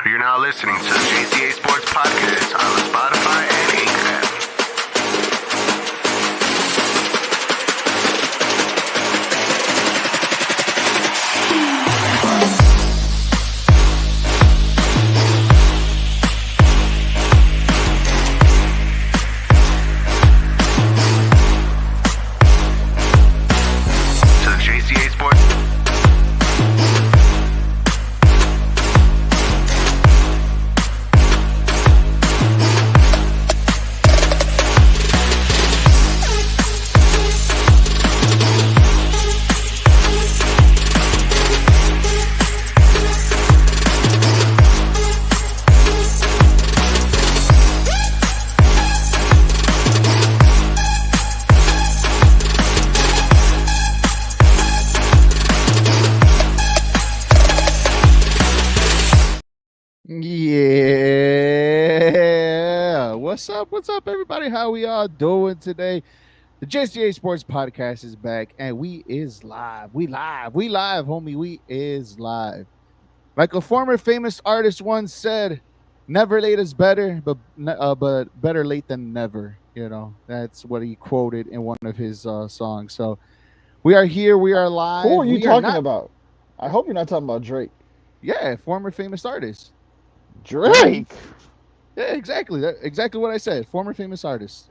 You're now listening to the Jca Sports Podcast on Spotify and Anchor. To the Jca Sports. Yeah. What's up? What's up, everybody? How we all doing today? The Jca Sports Podcast is back, and we is live. We live, homie. We is live. Like a former famous artist once said, "Never late is better, but better late than never." You know, that's what he quoted in one of his songs. So we are here. We are live. Who are you We talking not- about? I hope you're not talking about Drake. Yeah, former famous artist. Drake? Yeah, exactly. Exactly what I said. Former famous artist.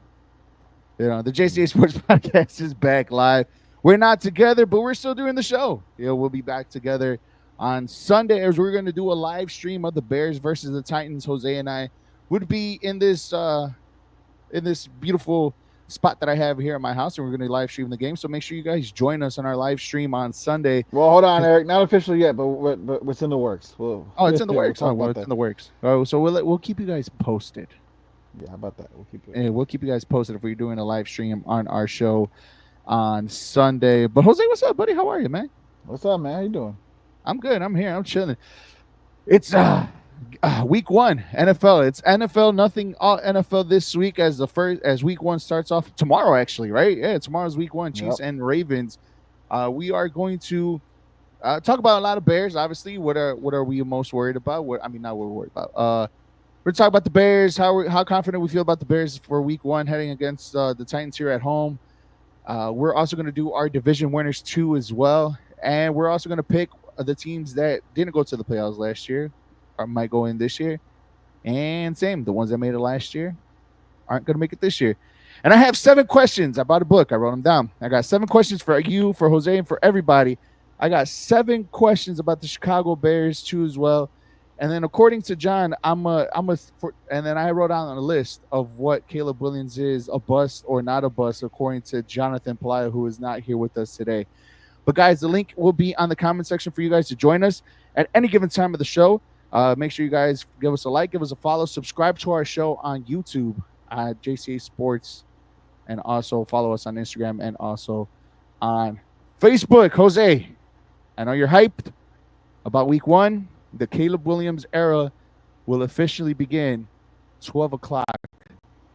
You know, the Jca Sports Podcast is back live. We're not together, but we're still doing the show. Yeah, we'll be back together on Sunday as we're going to do a live stream of the Bears versus the Titans. Jose and I would be in this beautiful spot that I have here at my house, and we're going to live stream the game. So make sure you guys join us on our live stream on Sunday. Well, hold on, Eric. Not official yet, but it's in the works. Oh, it's in the works. It's in the works. Oh, so we'll keep you guys posted. Yeah, how about that? We'll keep it. And we'll keep you guys posted if we're doing a live stream on our show on Sunday. But Jose, what's up, buddy? How are you, man? What's up, man? How you doing? I'm good. I'm here. I'm chilling. It's week one NFL. It's NFL. Nothing all NFL this week as week one starts off tomorrow. Actually, right? Yeah, tomorrow's week one. Chiefs and Ravens. We are going to talk about a lot of Bears. Obviously, what are we most worried about? Not what we're worried about. We're talking about the Bears. How confident we feel about the Bears for week one heading against the Titans here at home. We're also going to do our division winners too as well, and we're also going to pick the teams that didn't go to the playoffs last year or might go in this year, and the ones that made it last year aren't going to make it this year. And I have 7 questions. I bought a book. I wrote them down. I got 7 questions for you, for Jose, and for everybody. I got 7 questions about the Chicago Bears too as well. And then according to John, and then I wrote down a list of what Caleb Williams is, a bust or not a bust, according to Jonathan Pelayo, who is not here with us today. But guys, the link will be on the comment section for you guys to join us at any given time of the show. Make sure you guys give us a like, give us a follow, subscribe to our show on YouTube at Jca Sports, and also follow us on Instagram and also on Facebook. Jose, I know you're hyped about week one. The Caleb Williams era will officially begin 12 o'clock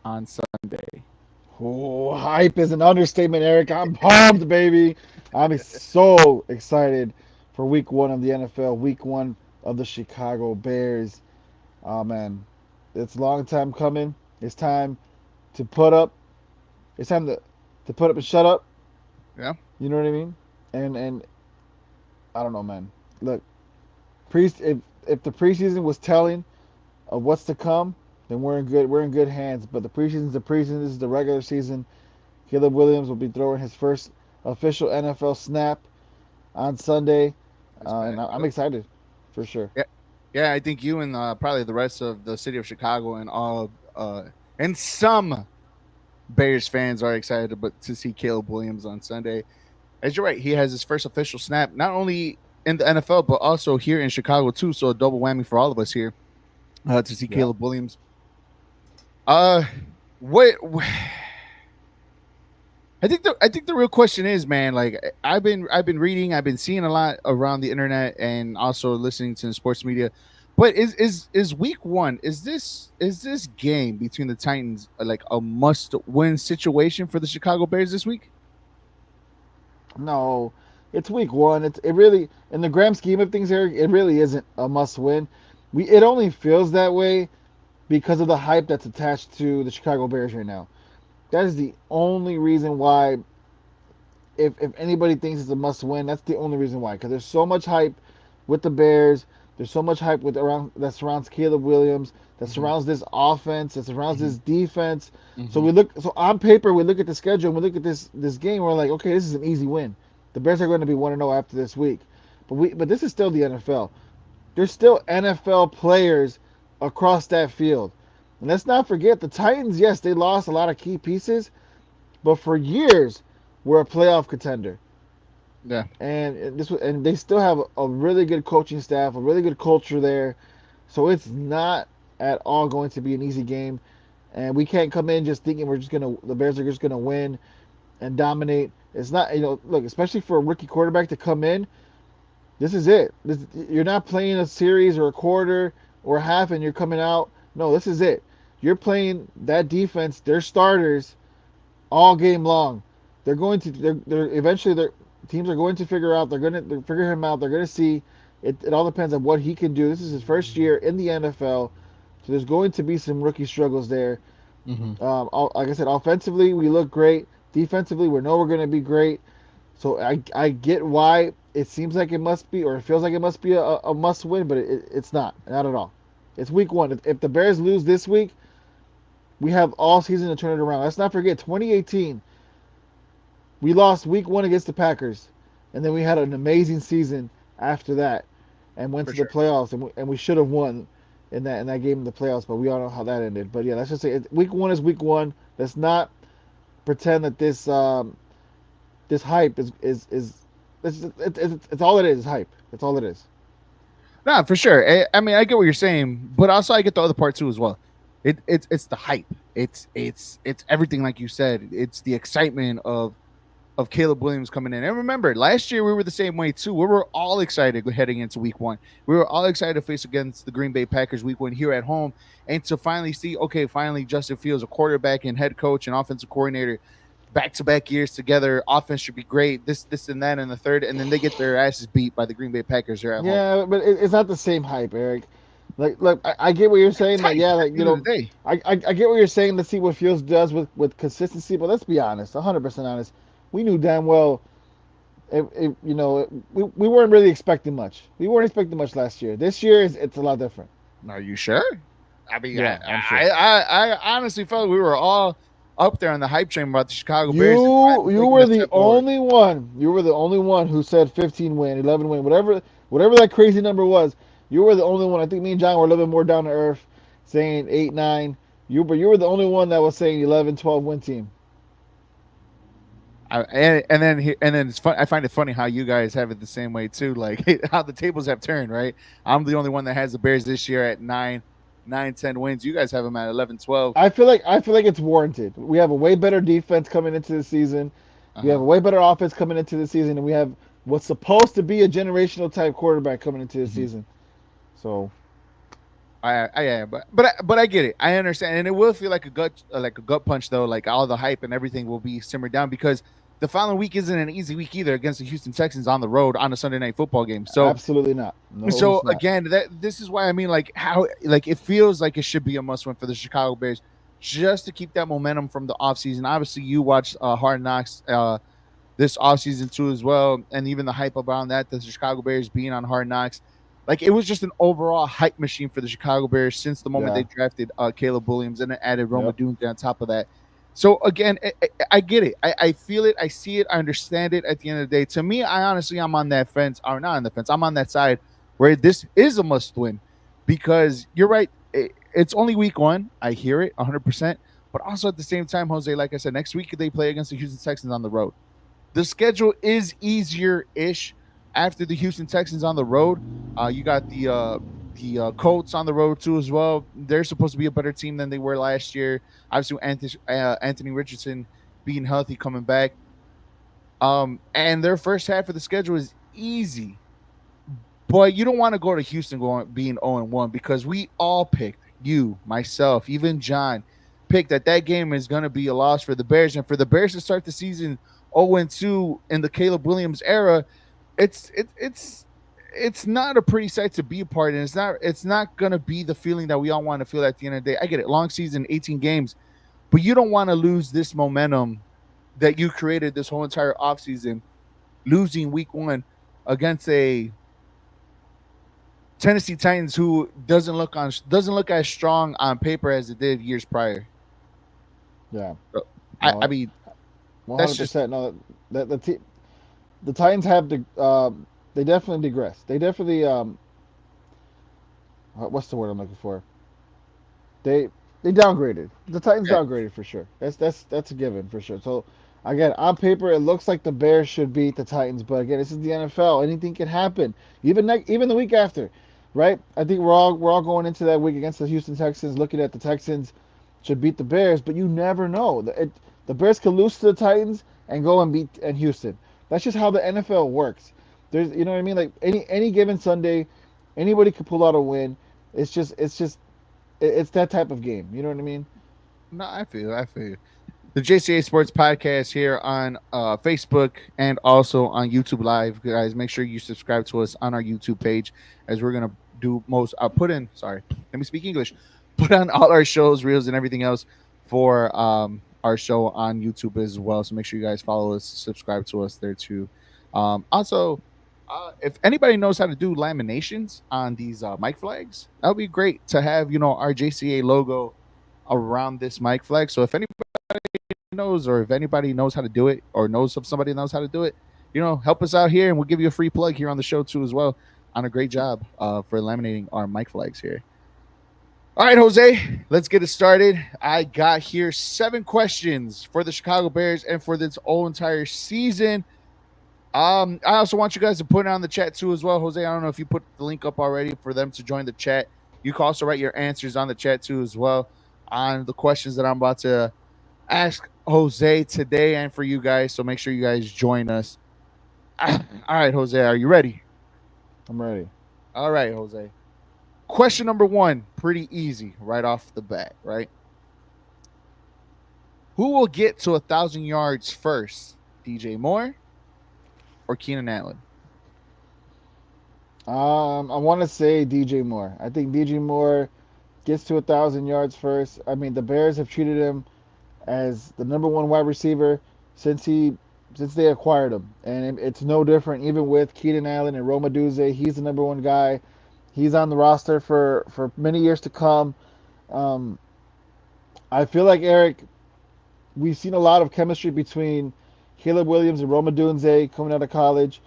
on Sunday. Oh, hype is an understatement, Eric. I'm pumped, baby. I'm so excited for week one of the NFL, week one of the Chicago Bears. Oh, man. It's a long time coming. It's time to put up. It's time to put up and shut up. Yeah. You know what I mean? And I don't know, man. Look, if the preseason was telling of what's to come, then we're in good hands. But the preseason's the preseason. This is the regular season. Caleb Williams will be throwing his first official NFL snap on Sunday, and I'm excited for sure. Yeah, I think you and probably the rest of the city of Chicago and all and some Bears fans are excited to see Caleb Williams on Sunday. As you're right, he has his first official snap, not only in the NFL, but also here in Chicago too. So a double whammy for all of us here to see Caleb Williams. I think the real question is, man, like I've been reading, I've been seeing a lot around the internet and also listening to the sports media. But is week one, is this game between the Titans like a must-win situation for the Chicago Bears this week? No, it's week one. It really, in the grand scheme of things, Eric, it really isn't a must-win. It only feels that way because of the hype that's attached to the Chicago Bears right now. That is the only reason why. If anybody thinks it's a must win, that's the only reason why. Because there's so much hype with the Bears. There's so much hype with around that surrounds Caleb Williams, that Mm-hmm. surrounds this offense, that surrounds Mm-hmm. this defense. So Mm-hmm. we look. So on paper, we look at the schedule and we look at this game. We're like, okay, this is an easy win. The Bears are going to be 1-0 after this week. But this is still the NFL. There's still NFL players across that field. And let's not forget the Titans. Yes, they lost a lot of key pieces, but for years were a playoff contender. Yeah, And they still have a really good coaching staff, a really good culture there. So it's not at all going to be an easy game. And we can't come in just thinking the Bears are just gonna win and dominate. It's not, look, especially for a rookie quarterback to come in, this is it. You're not playing a series or a quarter or a half and you're coming out. No, this is it. You're playing that defense, their starters, all game long. They're eventually their teams are going to figure out. They're figure him out. They're gonna see. It all depends on what he can do. This is his first year in the NFL, so there's going to be some rookie struggles there. mm-hmm. Like I said, offensively we look great. Defensively, we know we're going to be great. So I get why it seems like it must be, or it feels like it must be a must win, but it's not at all. It's week one. If the Bears lose this week, we have all season to turn it around. Let's not forget 2018. We lost week one against the Packers, and then we had an amazing season after that, and went For to the sure. playoffs, and we should have won in that game in the playoffs, but we all know how that ended. But yeah, let's just say week one is week one. Let's not pretend that this hype is it's all it is hype. That's all it is. Nah, for sure. I mean, I get what you're saying, but also I get the other part too as well. It's the hype. It's everything like you said. It's the excitement of Caleb Williams coming in. And remember, last year we were the same way too. We were all excited heading into week one. We were all excited to face against the Green Bay Packers week one here at home and to finally see, okay, finally Justin Fields, a quarterback and head coach and offensive coordinator, back to back years together. Offense should be great. This, and that, and the third. And then they get their asses beat by the Green Bay Packers here at home. Yeah, but it's not the same hype, Eric. Like, look, I get what you're It's saying. That hype yeah, at like the end of the day. I get what you're saying. To see what Fields does with consistency, but let's be honest, 100% honest. We knew damn well, we weren't really expecting much. We weren't expecting much last year. This year it's a lot different. Are you sure? I mean, Yeah, I'm sure. I honestly felt we were all up there on the hype train about the Chicago Bears and You finally taking were a the step forward. only one. You were the only one who said 15 win, 11 win, whatever that crazy number was. You were the only one. I think me and John were a little bit more down to earth, saying 8, 9. You were the only one that was saying 11, 12 win team. And then it's fun. I find it funny how you guys have it the same way too. Like how the tables have turned, right? I'm the only one that has the Bears this year at 10 wins. You guys have them at 11, 12. I feel like it's warranted. We have a way better defense coming into the season. We have Uh-huh. a way better offense coming into the season, and we have what's supposed to be a generational type quarterback coming into the Mhm. season. So Yeah, but I get it. I understand, and it will feel like a gut punch though. Like all the hype and everything will be simmered down because the following week isn't an easy week either against the Houston Texans on the road on a Sunday night football game. absolutely not. No, So it's not. again, this is why I mean, like how like it feels like it should be a must win for the Chicago Bears, just to keep that momentum from the offseason. Obviously, you watched Hard Knocks this offseason too as well, and even the hype around that, the Chicago Bears being on Hard Knocks, like it was just an overall hype machine for the Chicago Bears since the moment Yeah. they drafted Caleb Williams and then added Roma Yep. Dunze on top of that. So again, I get it. I feel it. I see it. I understand it. At the end of the day, to me, I honestly, I'm on that fence, or not on the fence. I'm on that side where this is a must win, because you're right. It's only week one. I hear it 100%. But also at the same time, Jose, like I said, next week they play against the Houston Texans on the road. The schedule is easier ish after the Houston Texans on the road. You got the Colts on the road too as well. They're supposed to be a better team than they were last year. Obviously, Anthony Richardson being healthy, coming back. And their first half of the schedule is easy, but you don't want to go to Houston going being 0-1 because we all picked, you, myself, even John, picked that game is going to be a loss for the Bears, and for the Bears to start the season 0-2 in the Caleb Williams era, it's it's not a pretty sight to be a part, and it's not gonna be the feeling that we all want to feel at the end of the day. I get it, long season, 18 games, but you don't want to lose this momentum that you created this whole entire offseason, losing week one against a Tennessee Titans who doesn't look as strong on paper as it did years prior. Yeah. So, I No, mean, that's just 100%. No, the Titans have they definitely digress. They definitely what's the word I'm looking for? They they downgraded. The Titans yeah, downgraded for sure. That's a given for sure. So again, on paper, it looks like the Bears should beat the Titans, but again, this is the NFL. Anything can happen. Even the week after, right? I think we're all going into that week against the Houston Texans, looking at the Texans should beat the Bears, but you never know. The Bears could lose to the Titans and go and beat and Houston. That's just how the NFL works. There's, you know what I mean? Like any given Sunday, anybody could pull out a win. It's that type of game. You know what I mean? no, I feel you. The JCA Sports Podcast here on Facebook and also on YouTube Live. Guys, make sure you subscribe to us on our YouTube page as we're gonna do most. I'll put in. Sorry, let me speak English. Put on all our shows, reels, and everything else for our show on YouTube as well. So make sure you guys follow us, subscribe to us there too. Also, if anybody knows how to do laminations on these mic flags, that would be great to have. Our JCA logo around this mic flag. So if anybody knows, or if anybody knows how to do it, or knows of somebody that knows how to do it, help us out here, and we'll give you a free plug here on the show too as well. On a great job for laminating our mic flags here. All right, Jose, let's get it started. I got here 7 questions for the Chicago Bears and for this whole entire season. I also want you guys to put it on the chat too as well, Jose. I don't know if you put the link up already for them to join the chat. You can also write your answers on the chat too as well on the questions that I'm about to ask Jose today and for you guys. So make sure you guys join us. All right, Jose, are you ready? I'm ready. All right, Jose. Question number 1, pretty easy right off the bat, right? Who will get to 1,000 yards first, DJ Moore or Keenan Allen? I want to say DJ Moore. I think DJ Moore gets to 1,000 yards first. I mean, the Bears have treated him as the number one wide receiver since they acquired him, and it's no different. Even with Keenan Allen and Rome Odunze, he's the number one guy. He's on the roster for many years to come. Um, I feel like Eric, we've seen a lot of chemistry between Caleb Williams and Rome Odunze coming out of college.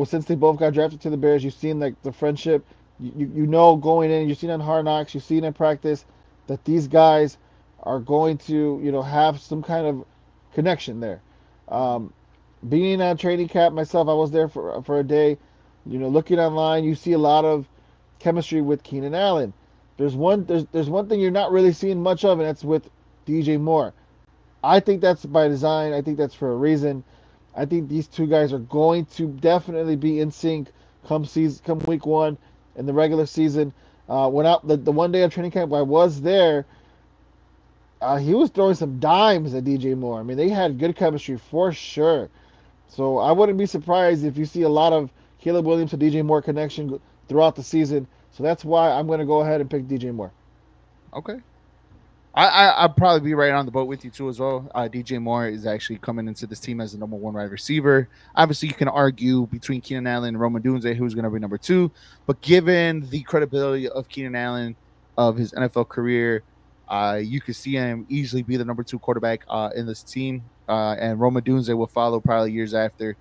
Since they both got drafted to the Bears, you've seen like the friendship. You know going in, you've seen on Hard Knocks, you've seen in practice that these guys are going to have some kind of connection there. Um, Being at training camp myself, I was there for a day. Looking online, you see a lot of chemistry with Keenan Allen. There's one thing you're not really seeing much of, and that's with DJ Moore. I think that's by design. I think that's for a reason. I think these two guys are going to definitely be in sync come week one in the regular season. Went out the one day of training camp I was there. He was throwing some dimes at DJ Moore. I mean, they had good chemistry for sure. So I wouldn't be surprised if you see a lot of Caleb Williams to DJ Moore connection throughout the season. So that's why I'm going to go ahead and pick DJ Moore. Okay. I'll probably be right on the boat with you too as well. DJ Moore is actually coming into this team as the number 1 wide receiver. Obviously, you can argue between Keenan Allen and Rome Odunze who's going to be number 2. But given the credibility of Keenan Allen of his NFL career, you could see him easily be the number 2 quarterback in this team. And Rome Odunze will follow probably years after.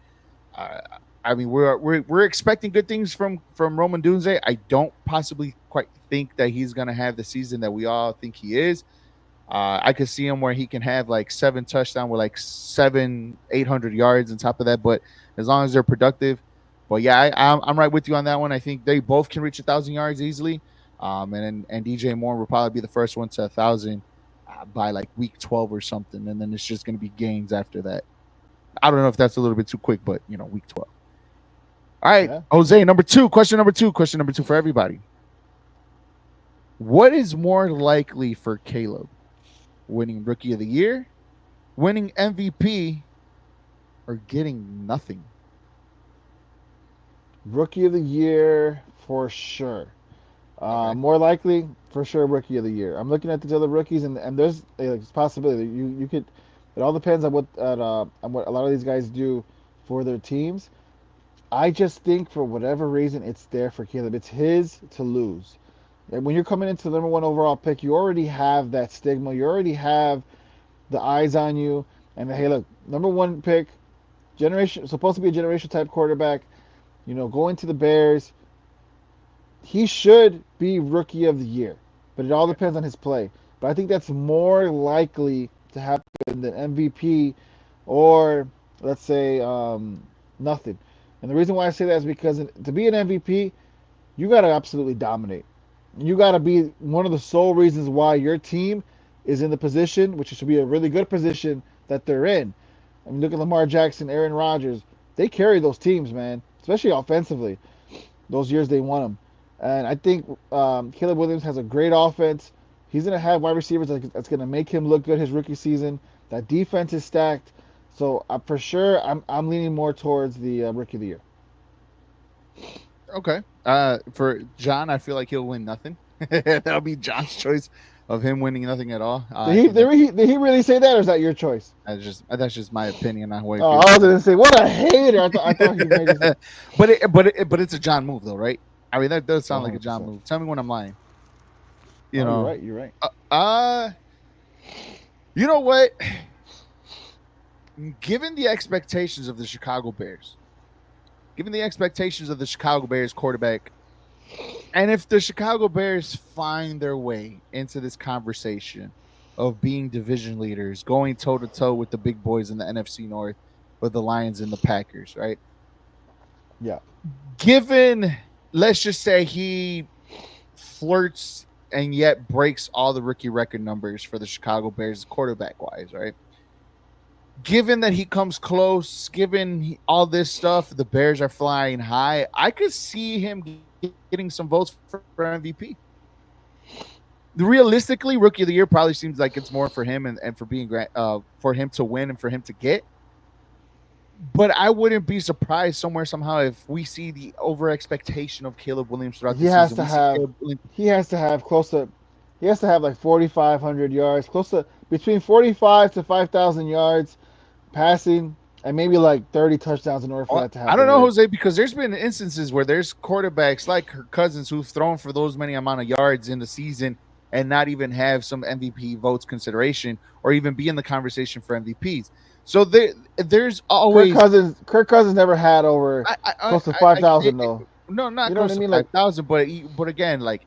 I mean, we're expecting good things from Rome Odunze. I don't possibly quite think that he's going to have the season that we all think he is. I could see him where he can have like 7 touchdowns with like 800 yards on top of that. But as long as they're productive, but yeah, I'm right with you on that one. I think they both can reach 1,000 yards easily. And DJ Moore will probably be the first one to 1,000 by like week 12 or something, and then it's just going to be gains after that. I don't know if that's a little bit too quick, but week 12. All right, yeah. Jose, question number two for everybody. What is more likely for Caleb? Winning Rookie of the Year, winning MVP, or getting nothing? Rookie of the year for sure. Okay. More likely, for sure, rookie of the year. I'm looking at these other rookies, and there's a possibility. You could. It all depends on what a lot of these guys do for their teams. I just think for whatever reason, it's there for Caleb. It's his to lose. And when you're coming into the number one overall pick, you already have that stigma. You already have the eyes on you. And hey, look, number one pick, generation supposed to be a generational type quarterback. Going to the Bears, he should be rookie of the year, but it all depends on his play. But I think that's more likely to happen than MVP or let's say nothing. And the reason why I say that is because to be an MVP, you got to absolutely dominate. You got to be one of the sole reasons why your team is in the position, which should be a really good position that they're in. I mean, look at Lamar Jackson, Aaron Rodgers. They carry those teams, man, especially offensively. Those years they won them. And I think Caleb Williams has a great offense. He's going to have wide receivers that's going to make him look good his rookie season. That defense is stacked. So for sure, I'm leaning more towards the rookie of the year. Okay. For John, I feel like he'll win nothing. That'll be John's choice of him winning nothing at all. Did he really say that, or is that your choice? That's just my opinion on what. Oh, I was going to say, what a hater! I thought he made it. but it's a John move though, right? I mean, that does sound like a John 100%. move. Tell me when I'm lying. You're right. You know what? Given the expectations of the Chicago Bears quarterback, and if the Chicago Bears find their way into this conversation of being division leaders, going toe to toe with the big boys in the NFC North, with the Lions and the Packers, right? Yeah. Given, let's just say he flirts and yet breaks all the rookie record numbers for the Chicago Bears quarterback wise, right? Given that he comes close, given all this stuff, the Bears are flying high. I could see him getting some votes for MVP. Realistically, rookie of the year probably seems like it's more for him and for being for him to win and for him to get. But I wouldn't be surprised somewhere somehow if we see the over expectation of Caleb Williams throughout the season. He has to have like 4,500 yards, close to between 45 to 5,000 yards passing, and maybe like 30 touchdowns in order for that to happen. I don't know, Jose, because there's been instances where there's quarterbacks like Kirk Cousins who've thrown for those many amount of yards in the season and not even have some MVP votes consideration or even be in the conversation for MVPs. So there's always Kirk Cousins never had over close to 5,000 though. No, not close to 5,000, but again, like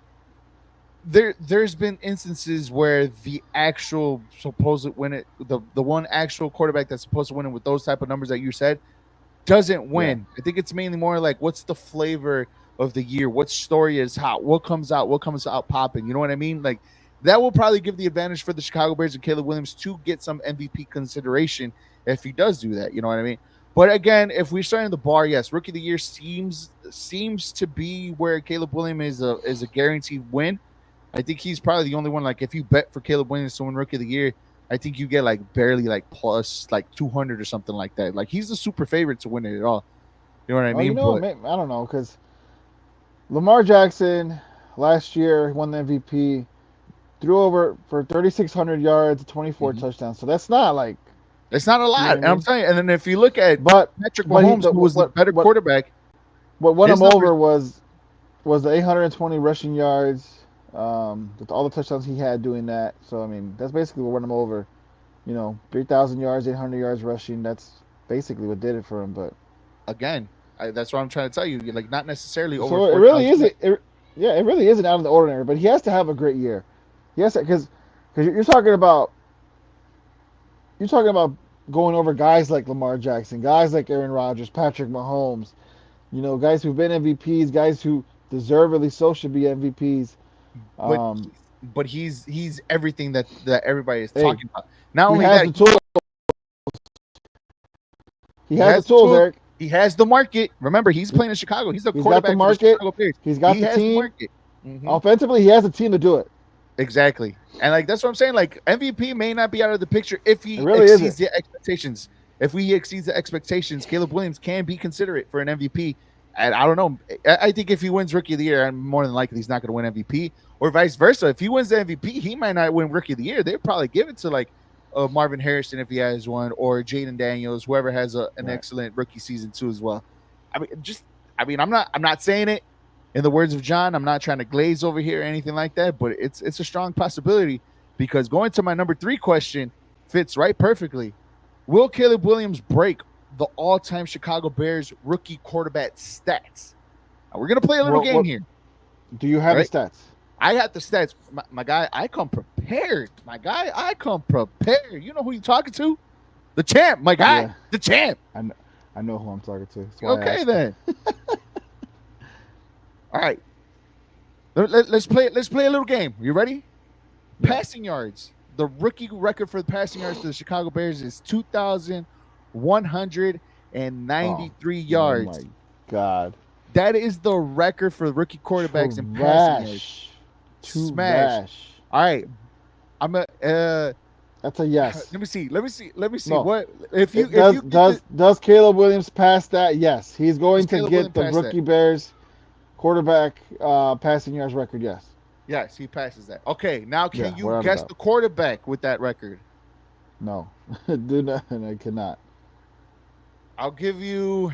there's been instances where the actual supposed win the one actual quarterback that's supposed to win it with those type of numbers that you said doesn't win. Yeah. I think it's mainly more like what's the flavor of the year, what story is hot, what comes out popping. You know what I mean? Like that will probably give the advantage for the Chicago Bears and Caleb Williams to get some MVP consideration if he does do that. You know what I mean? But again, if we're starting the bar, yes, rookie of the year seems to be where Caleb Williams is a guaranteed win. I think he's probably the only one. Like if you bet for Caleb Williams to win rookie of the year, I think you get like barely like plus like 200 or something like that. Like he's the super favorite to win it at all. You know what I mean? I don't know, because Lamar Jackson last year won the MVP, threw over for 3,600 yards, 24 touchdowns. So that's not like it's not a lot. You know what I mean? I'm telling you. And then if you look at Patrick Mahomes, who was the better quarterback, what won him over was the 820 rushing yards. With all the touchdowns he had doing that. So, I mean, that's basically what won him over. 3,000 yards, 800 yards rushing. That's basically what did it for him. But again, that's what I'm trying to tell you. Like, not necessarily over. So it really isn't. It really isn't out of the ordinary. But he has to have a great year. Yes, because you're talking about going over guys like Lamar Jackson, guys like Aaron Rodgers, Patrick Mahomes. Guys who've been MVPs, guys who deservedly so should be MVPs. But he's everything that everybody is talking about. Not only that, he has the tools, Eric. He has the market. Remember, he's playing in Chicago. He's the quarterback the market. For the Chicago Bears. He's got the team. Mm-hmm. Offensively, he has a team to do it. Exactly, and like that's what I'm saying. Like MVP may not be out of the picture if he exceeds the expectations. If he exceeds the expectations, Caleb Williams can be considered for an MVP And I don't know. I think if he wins Rookie of the Year, I'm more than likely he's not going to win MVP, or vice versa. If he wins the MVP, he might not win Rookie of the Year. They'd probably give it to like Marvin Harrison if he has one, or Jaden Daniels, whoever has an excellent rookie season too as well. I'm not saying it in the words of John. I'm not trying to glaze over here or anything like that, but it's a strong possibility, because going to my number 3 question fits right perfectly. Will Caleb Williams break the all-time Chicago Bears rookie quarterback stats? Now, we're going to play a little game here. Do you have the stats? I got the stats. My guy, I come prepared. You know who you're talking to? The champ, my guy. The champ. I know who I'm talking to. Okay, then. All right. Let's play a little game. You ready? Yeah. Passing yards. The rookie record for the passing yards to the Chicago Bears is 2,193 yards. Oh my God. That is the record for rookie quarterbacks in passing yards. Smash. All right. That's a yes. Let me see. No. What does Caleb Williams pass that? Yes. He's going to get the rookie Bears quarterback passing yards record. Yes. Yes, he passes that. Okay, now can you guess the quarterback with that record? No. Do not. I cannot. I'll give you.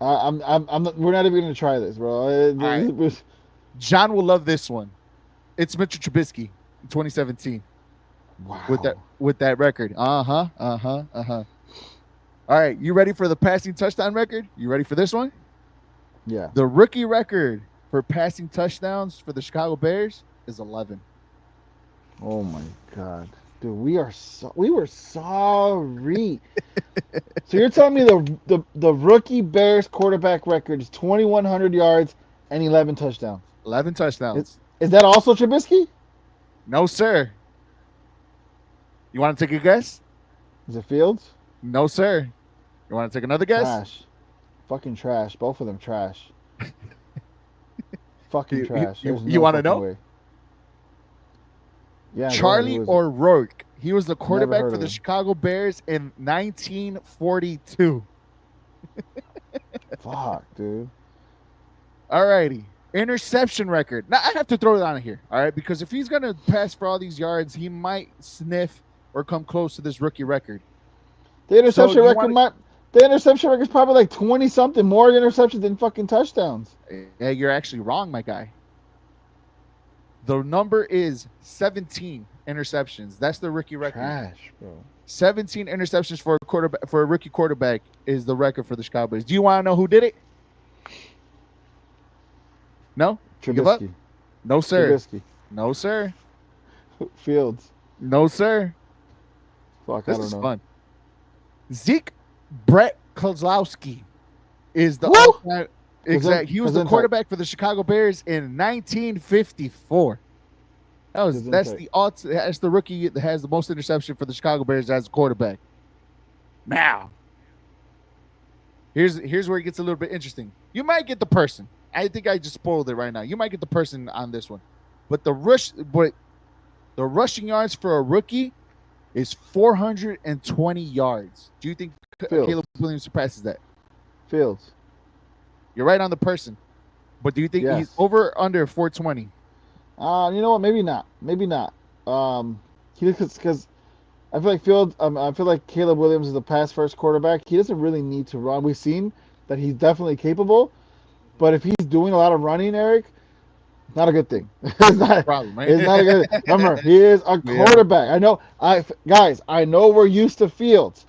I'm not, we're not even going to try this, bro. Right. John will love this one. It's Mitchell Trubisky in 2017. Wow. With that record. All right, you ready for the passing touchdown record? You ready for this one? Yeah. The rookie record for passing touchdowns for the Chicago Bears is 11. Oh my God. Dude, we were sorry. So you're telling me the rookie Bears quarterback record is 2,100 yards and 11 touchdowns. 11 touchdowns. Is that also Trubisky? No, sir. You want to take a guess? Is it Fields? No, sir. You want to take another guess? Trash. Fucking trash. Both of them trash. Fucking trash. You want to know? Way. Yeah. Charlie O'Rourke. He was the quarterback for the Chicago Bears in 1942. Fuck, dude. All righty. Interception record. Now, I have to throw it on here, all right? Because if he's going to pass for all these yards, he might sniff or come close to this rookie record. The interception record is probably like 20-something more interceptions than fucking touchdowns. Yeah, you're actually wrong, my guy. The number is 17 interceptions. That's the rookie record. Trash, bro. 17 interceptions for a rookie quarterback is the record for the Chicago Bears. Do you want to know who did it? No? Trubisky. Give up? No, sir. Trubisky. No, sir. Fields. No, sir. Fuck, this I don't is know. Fun. Zeke Brett Kozlowski is the all-time. Exactly. He was the quarterback for the Chicago Bears in 1954. That's the rookie that has the most interception for the Chicago Bears as a quarterback. Now, here's where it gets a little bit interesting. You might get the person. I think I just spoiled it right now. You might get the person on this one, but the rushing yards for a rookie is 420 yards. Do you think Caleb Williams surpasses that? Fields. You're right on the person, but do you think he's over or under 420? You know what? Maybe not. Because I feel like I feel like Caleb Williams is a pass first quarterback. He doesn't really need to run. We've seen that he's definitely capable, but if he's doing a lot of running, Eric, not a good thing. It's not a good thing. Remember, he is a quarterback. I know. I know we're used to Fields.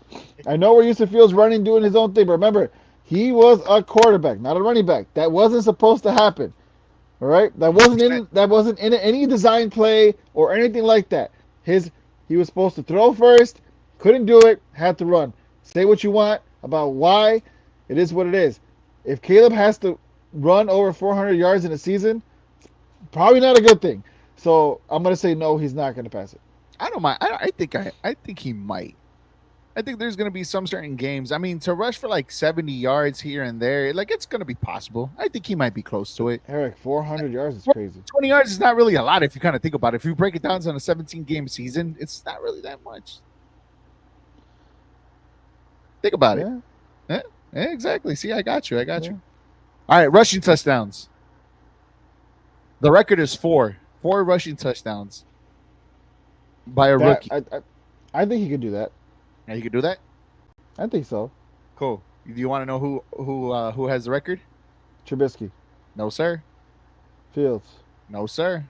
Running, doing his own thing. But remember, he was a quarterback, not a running back. That wasn't supposed to happen. All right, that wasn't in any design play or anything like that. He was supposed to throw first, couldn't do it, had to run. Say what you want about why. It is what it is. If Caleb has to run over 400 yards in a season, probably not a good thing. So I'm gonna say no. He's not gonna pass it. I don't mind. I think he might. I think there's going to be some certain games. I mean, to rush for like 70 yards here and there, like it's going to be possible. I think he might be close to it. Eric, 400 yards is crazy. 20 yards is not really a lot if you kind of think about it. If you break it down on a 17-game season, it's not really that much. Think about it. Yeah, exactly. See, I got you. All right, rushing touchdowns. The record is 4 rushing touchdowns by a That rookie. I think he could do that. Now you can do that. I think so. Cool. Do you want to know who has the record? Trubisky, No, sir. Fields. No, sir.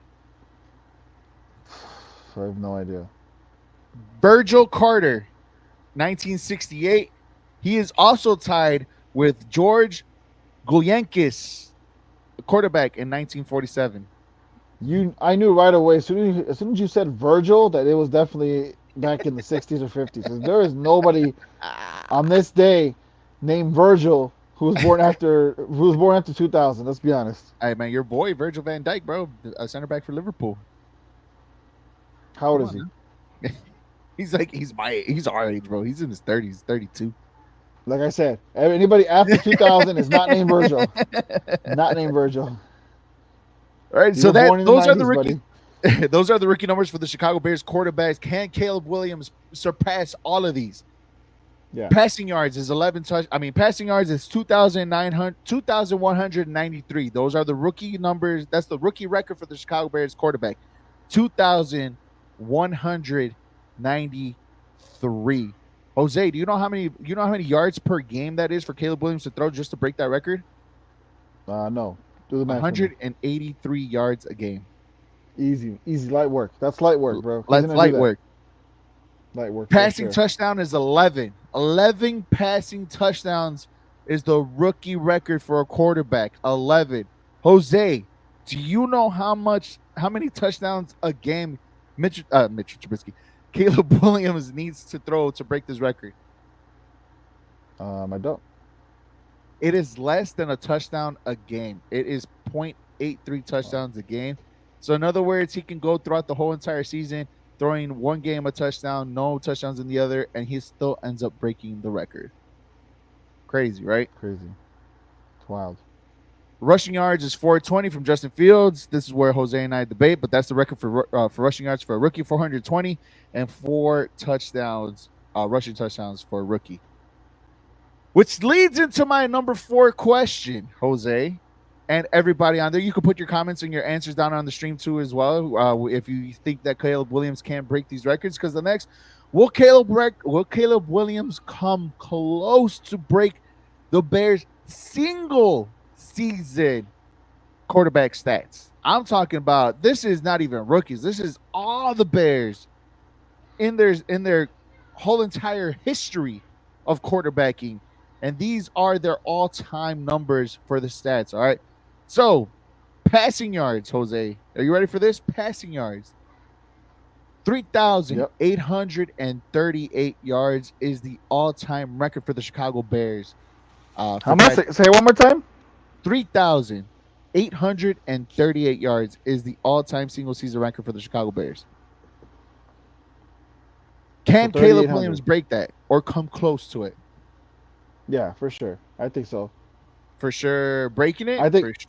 I have no idea. Virgil Carter, 1968. He is also tied with George Gulyankis, the quarterback in 1947. I knew right away as soon as you said Virgil that it was definitely back in the 60s or 50s. 'Cause there is nobody on this day named Virgil who was born after 2000. Let's be honest. Hey, man, your boy Virgil van Dijk, bro, a center back for Liverpool. How old Come is he? on, he's our age, bro. He's in his 30s, 32. Like I said, anybody after 2000 is not named Virgil. Not named Virgil. All right, You so were born in the those are the 90s, rookie buddy. those are the rookie numbers for the Chicago Bears quarterbacks. Can Caleb Williams surpass all of these? Yeah. Passing yards is passing yards is 2,193. Those are the rookie numbers. That's the rookie record for the Chicago Bears quarterback. 2,193. Jose, do you know how many yards per game that is for Caleb Williams to throw just to break that record? No. Do the math. 183 yards a game. Easy, light work. That's light work, bro. Light work. Light work. Passing for sure. touchdown is 11. 11 passing touchdowns is the rookie record for a quarterback. 11. Jose, do you know how many touchdowns a game Mitchell Trubisky, Caleb Williams needs to throw to break this record? I don't. It is less than a touchdown a game. It is 0.83 touchdowns a game. So in other words, he can go throughout the whole entire season throwing one game a touchdown, no touchdowns in the other, and he still ends up breaking the record. Crazy, right? Crazy. It's wild. Rushing yards is 420 from Justin Fields. This is where Jose and I debate, but that's the record for rushing yards for a rookie, 420, and 4 touchdowns, rushing touchdowns for a rookie. Which leads into my number 4 question, Jose, and everybody on there. You can put your comments and your answers down on the stream too as well. If you think that Caleb Williams can break these records, because the next, will Caleb Williams come close to break the Bears' single season quarterback stats? I'm talking about, this is not even rookies. This is all the Bears in their whole entire history of quarterbacking. And these are their all-time numbers for the stats, all right? So, passing yards, Jose. Are you ready for this? Passing yards. 3,838 yards is the all-time record for the Chicago Bears. How much? Say it one more time. 3,838 yards is the all-time single-season record for the Chicago Bears. Can Caleb Williams break that or come close to it? Yeah, for sure. I think so. For sure, breaking it. I think.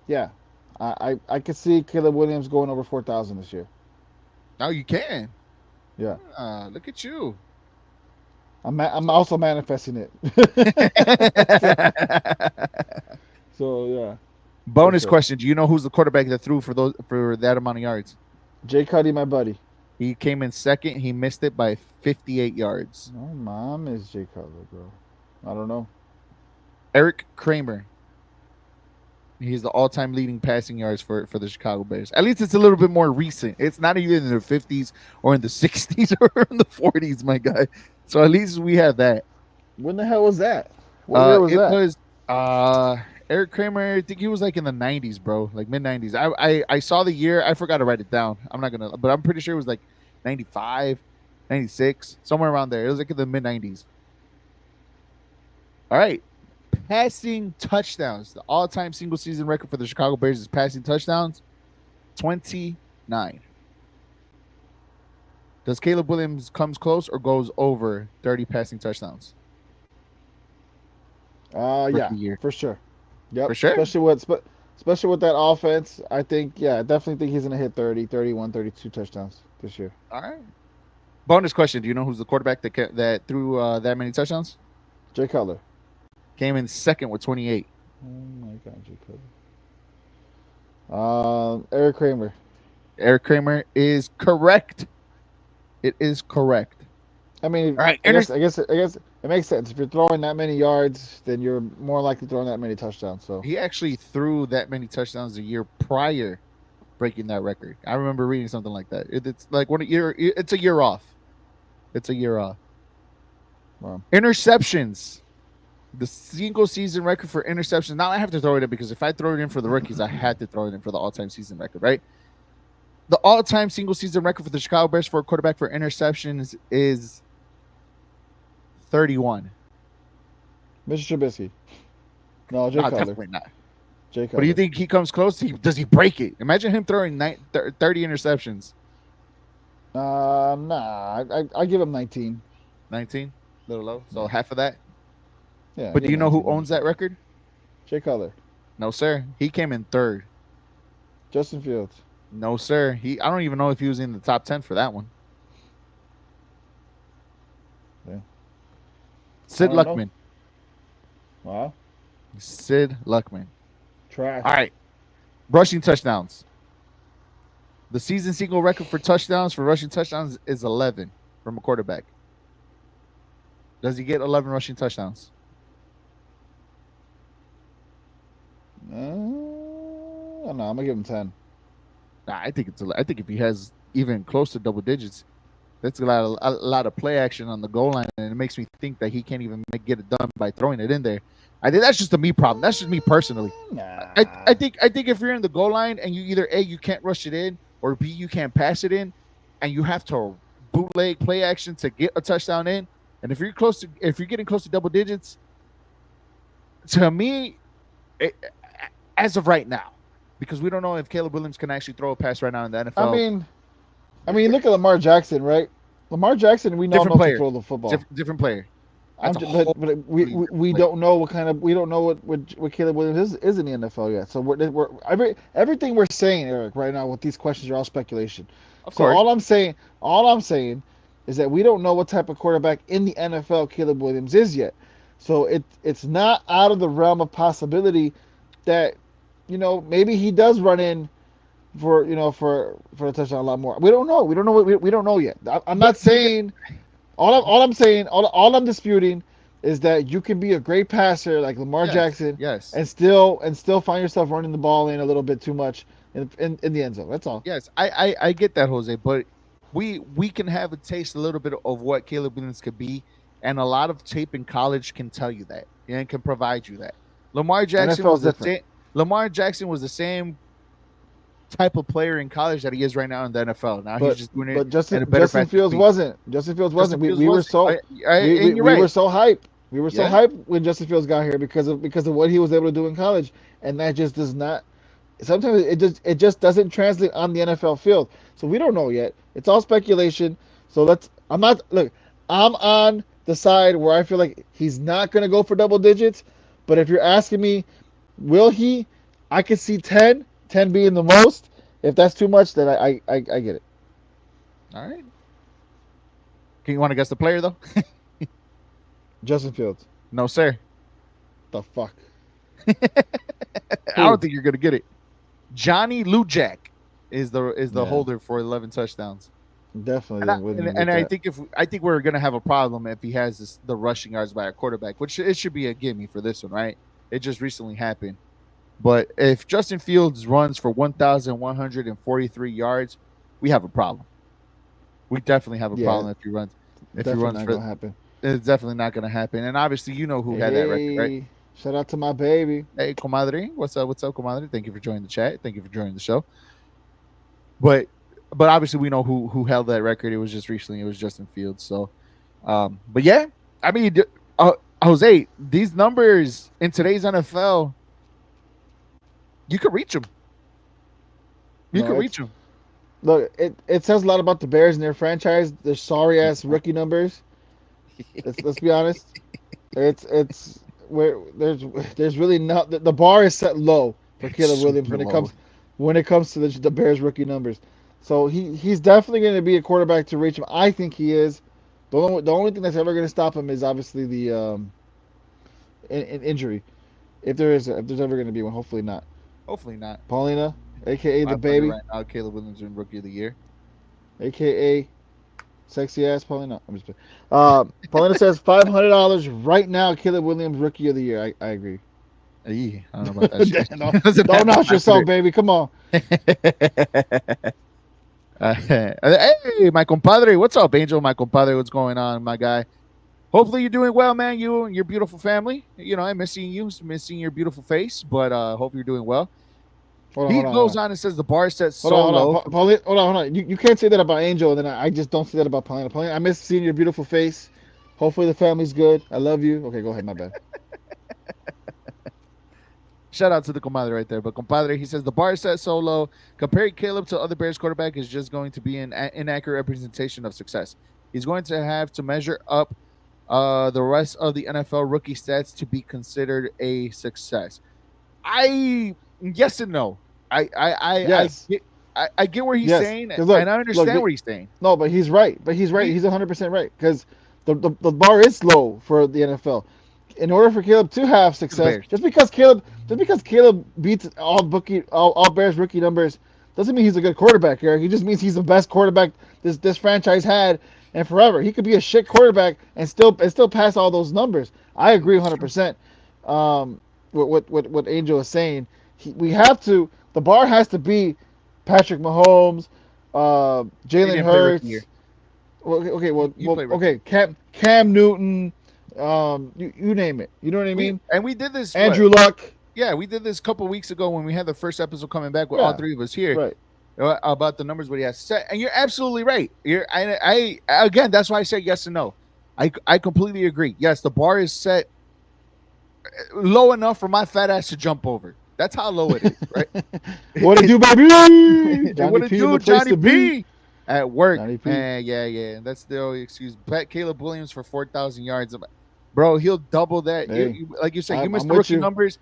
Yeah, I could see Caleb Williams going over 4,000 this year. Now you can. Yeah. Look at you. I'm also manifesting it. So yeah. Bonus question: do you know who's the quarterback that threw for that amount of yards? Jay Cuddy, my buddy. He came in second. He missed it by 58 yards. No, mom is Jay Cutler, bro. I don't know. Eric Kramer. He's the all-time leading passing yards for the Chicago Bears. At least it's a little bit more recent. It's not even in the 50s or in the 60s or in the 40s, my guy. So at least we have that. When the hell was that? What year was that? It was Eric Kramer. I think he was like in the 90s, bro, like mid-90s. I saw the year. I forgot to write it down. But I'm pretty sure it was like 95, 96, somewhere around there. It was like in the mid-90s. All right. Passing touchdowns. The all-time single-season record for the Chicago Bears is passing touchdowns, 29. Does Caleb Williams comes close or goes over 30 passing touchdowns? Yeah, for sure. Yep. For sure? Especially with that offense, I definitely think he's going to hit 30, 31, 32 touchdowns this year. All right. Bonus question. Do you know who's the quarterback that threw that many touchdowns? Jay Cutler. Came in second with 28. Oh my God, Eric Kramer. Eric Kramer is correct. It is correct. I mean, All right, I guess it makes sense. If you're throwing that many yards, then you're more likely throwing that many touchdowns. So he actually threw that many touchdowns a year prior, breaking that record. I remember reading something like that. It's like one year. It's a year off. It's a year off. wow. Interceptions. The single season record for interceptions. Now I have to throw it in because if I throw it in for the rookies, I had to throw it in for the all-time season record, right? The all-time single season record for the Chicago Bears for a quarterback for interceptions is 31. Mr. Trubisky. No, Jay Cutler. Definitely not. Jay Cutler. But do you think he comes close? Does he break it? Imagine him throwing 30 interceptions. Nah. I give him 19. 19? A little low. So half of that. Yeah. But do you know who owns that record? Jay Cutler. No, sir. He came in third. Justin Fields. No, sir. I don't even know if he was in the top 10 for that one. Yeah. Sid Luckman. Wow. Sid Luckman. Trash. All right. Rushing touchdowns. The season single record for touchdowns, for rushing touchdowns, is 11 from a quarterback. Does he get 11 rushing touchdowns? No, I'm gonna give him 10. Nah, I think if he has even close to double digits, that's a lot of play action on the goal line, and it makes me think that he can't even get it done by throwing it in there. I think that's just a me problem. That's just me personally. Nah. I think if you're in the goal line and you either A, you can't rush it in, or B, you can't pass it in, and you have to bootleg play action to get a touchdown in, and if you're getting close to double digits, to me, as of right now, because we don't know if Caleb Williams can actually throw a pass right now in the NFL. I mean, look at Lamar Jackson, right? Lamar Jackson, we know Different player. to throw the football. Different player. But we don't know what Caleb Williams is in the NFL yet. So everything we're saying, Eric, right now with these questions are all speculation. Of course. All I'm saying is that we don't know what type of quarterback in the NFL Caleb Williams is yet. So it's not out of the realm of possibility that, maybe he does run in for a touchdown a lot more. We don't know. We don't know yet. I'm not saying. All I'm disputing is that you can be a great passer like Lamar Jackson, yes, and still find yourself running the ball in a little bit too much in the end zone. That's all. Yes, I get that, Jose, but we can have a taste a little bit of what Caleb Williams could be, and a lot of tape in college can tell you that and can provide you that. Lamar Jackson was the same type of player in college that he is right now in the NFL. Now he's just doing it. But Justin Fields wasn't. We were so hyped. We were so hyped when Justin Fields got here because of what he was able to do in college, and that just does not. Sometimes it just doesn't translate on the NFL field. So we don't know yet. It's all speculation. So I'm on the side where I feel like he's not going to go for double digits. But if you're asking me, will he? I could see 10 being the most. If that's too much, then I get it. All right. You want to guess the player, though? Justin Fields. No, sir. The fuck? I don't think you're going to get it. Johnny Lujak is the holder for 11 touchdowns. Definitely. I think we're going to have a problem if he has the rushing yards by a quarterback, which it should be a gimme for this one, right? It just recently happened. But if Justin Fields runs for 1,143 yards, we have a problem. We definitely have a problem if he runs. It's definitely not going to happen. And obviously, you know who had that record, right? Shout out to my baby. Hey, comadre. What's up, comadre? Thank you for joining the chat. Thank you for joining the show. But obviously, we know who held that record. It was just recently. It was Justin Fields. So, but yeah, I mean, Jose, these numbers in today's NFL, you could reach them. You could reach them. Look, it says a lot about the Bears and their franchise. Their sorry ass rookie numbers. Let's be honest. It's where there's really not the bar is set low for Caleb Williams when it comes to the Bears rookie numbers. So he's definitely going to be a quarterback to reach him. I think he is. The only thing that's ever going to stop him is obviously the in injury. If there's ever going to be one, hopefully not. Hopefully not. Paulina, aka the 500 baby, right now. Caleb Williams in Rookie of the Year. aka sexy ass Paulina. I'm just Paulina says $500 right now. Caleb Williams Rookie of the Year. I agree. I don't know about that shit. Don't knock yourself, baby. Come on. Hey, my compadre. What's up, Angel? My compadre. What's going on, my guy? Hopefully you're doing well, man. You and your beautiful family. You know, I'm missing you, missing your beautiful face, but hope you're doing well. He goes on and says the bar set so low. Hold on. You can't say that about Angel, and then I just don't say that about Paulina. Paulina, I miss seeing your beautiful face. Hopefully the family's good. I love you. Okay, go ahead. My bad. Shout out to the compadre right there. But compadre, he says the bar is set so low. Comparing Caleb to other Bears quarterback is just going to be an inaccurate representation of success. He's going to have to measure up the rest of the NFL rookie stats to be considered a success. Yes and no. Yes. I get where he's saying, and I understand what he's saying. No, but he's right. He's 100% right, because the bar is low for the NFL. In order for Caleb to have success, just because Caleb beats all Bears rookie numbers doesn't mean he's a good quarterback, Eric. It just means he's the best quarterback this franchise had and forever. He could be a shit quarterback and still pass all those numbers. I agree 100%. What Angel is saying, the bar has to be Patrick Mahomes, Jalen Hurts. Okay, Cam Newton. You name it. You know what I mean? We did this. Andrew Luck. Yeah, we did this a couple weeks ago when we had the first episode coming back with all three of us here. Right. About the numbers what he has to say. And you're absolutely right. I again, that's why I said yes and no. I completely agree. Yes, the bar is set low enough for my fat ass to jump over. That's how low it is, right? What it do, baby? What it do, Johnny B? At work. Yeah. That's the only excuse. Bet Caleb Williams for 4,000 yards. Bro, he'll double that. Hey, like you said, you missed the rookie numbers.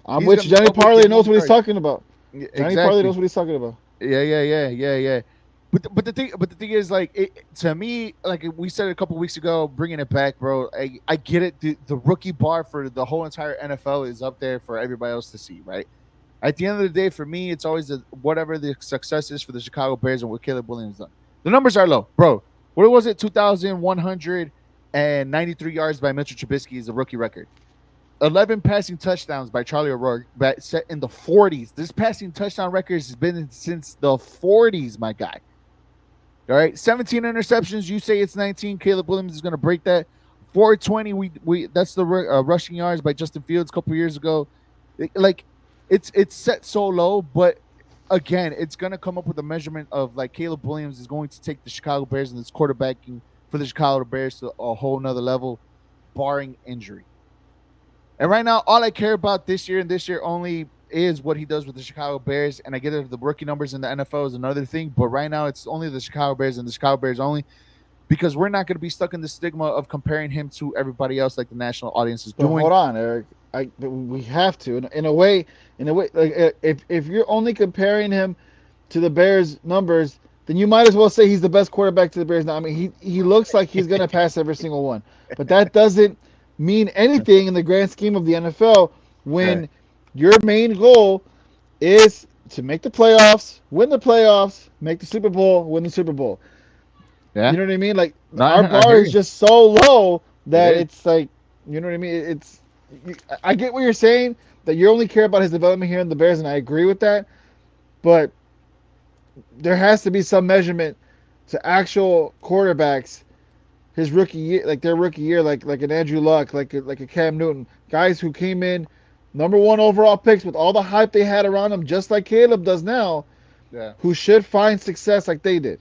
I'm with you. Johnny Parlay knows what he's talking about. Exactly. Johnny Parlay knows what he's talking about. Yeah. But the thing is, like, to me, like we said a couple weeks ago, bringing it back, bro. I get it. The rookie bar for the whole entire NFL is up there for everybody else to see, right? At the end of the day, for me, it's always whatever the success is for the Chicago Bears and what Caleb Williams done. The numbers are low, bro. What was it? 2,193 yards by Mitchell Trubisky is the rookie record. 11 passing touchdowns by Charlie O'Rourke set in the 40s. This passing touchdown record has been since the 40s, my guy. All right, 17 interceptions. You say it's 19. Caleb Williams is going to break that. 420. We that's the rushing yards by Justin Fields a couple years ago. It's set so low, but again, it's going to come up with a measurement of like Caleb Williams is going to take the Chicago Bears and this quarterbacking for the Chicago Bears to a whole nother level, barring injury. And right now, all I care about this year and this year only is what he does with the Chicago Bears. And I get it, the rookie numbers in the NFL is another thing. But right now, it's only the Chicago Bears and the Chicago Bears only, because we're not going to be stuck in the stigma of comparing him to everybody else like the national audience is doing. Hold on, Eric. We have to. In a way, like if you're only comparing him to the Bears numbers, then you might as well say he's the best quarterback to the Bears now. I mean, he looks like he's going to pass every single one. But that doesn't mean anything in the grand scheme of the NFL when your main goal is to make the playoffs, win the playoffs, make the Super Bowl, win the Super Bowl. Yeah. You know what I mean? Like, our bar is just so low that it's like, you know what I mean? I get what you're saying, that you only care about his development here in the Bears, and I agree with that. But there has to be some measurement to actual quarterbacks, his rookie year, like their rookie year, like an Andrew Luck, like a Cam Newton, guys who came in #1 overall picks with all the hype they had around them, just like Caleb does now, who should find success like they did.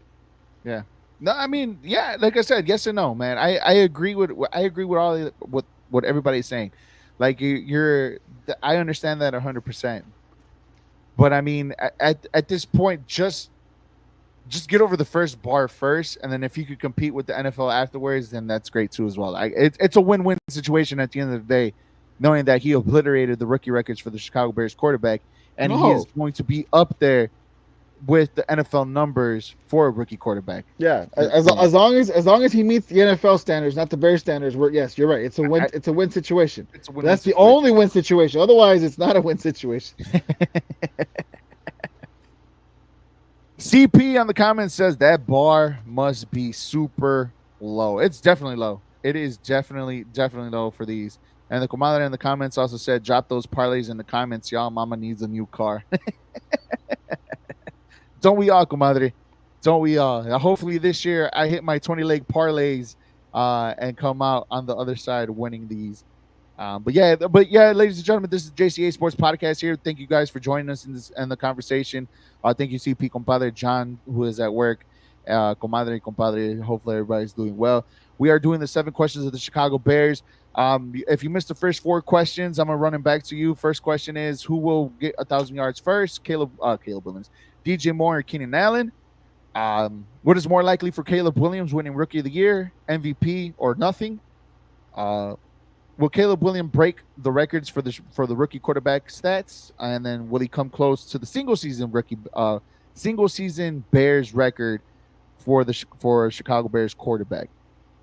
Yeah. No, I mean, like I said, yes and no, man. I agree with all what everybody's saying. Like I understand that 100%. But I mean, at this point, just get over the first bar first, and then if you could compete with the NFL afterwards, then that's great too as well. It's a win-win situation at the end of the day, knowing that he obliterated the rookie records for the Chicago Bears quarterback, and he is going to be up there with the NFL numbers for a rookie quarterback. Yeah, You know, as long as he meets the NFL standards, not the Bears standards. Where yes, you're right. It's a win situation. it's a But win-win that's the situation. only win situation. Otherwise, it's not a win situation. CP on the comments says that bar must be super low. It's definitely low. It is definitely low for these. And the comadre in the comments also said, drop those parlays in the comments, y'all. Mama needs a new car. Don't we all, comadre? Don't we all? Hopefully this year I hit my 20 leg parlays and come out on the other side winning these. But yeah, ladies and gentlemen, this is Jca Sports Podcast here. Thank you guys for joining us in this and the conversation. Thank you, CP, compadre John, who is at work, comadre, compadre. Hopefully, everybody's doing well. We are doing the 7 questions of the Chicago Bears. If you missed the first 4 questions, I'm gonna run them back to you. First question is, who will get 1,000 yards first? Caleb Williams, DJ Moore, or Keenan Allen? What is more likely for Caleb Williams winning Rookie of the Year, MVP, or nothing? Uh, will Caleb Williams break the records for the rookie quarterback stats, and then will he come close to the single season Bears record for Chicago Bears quarterback?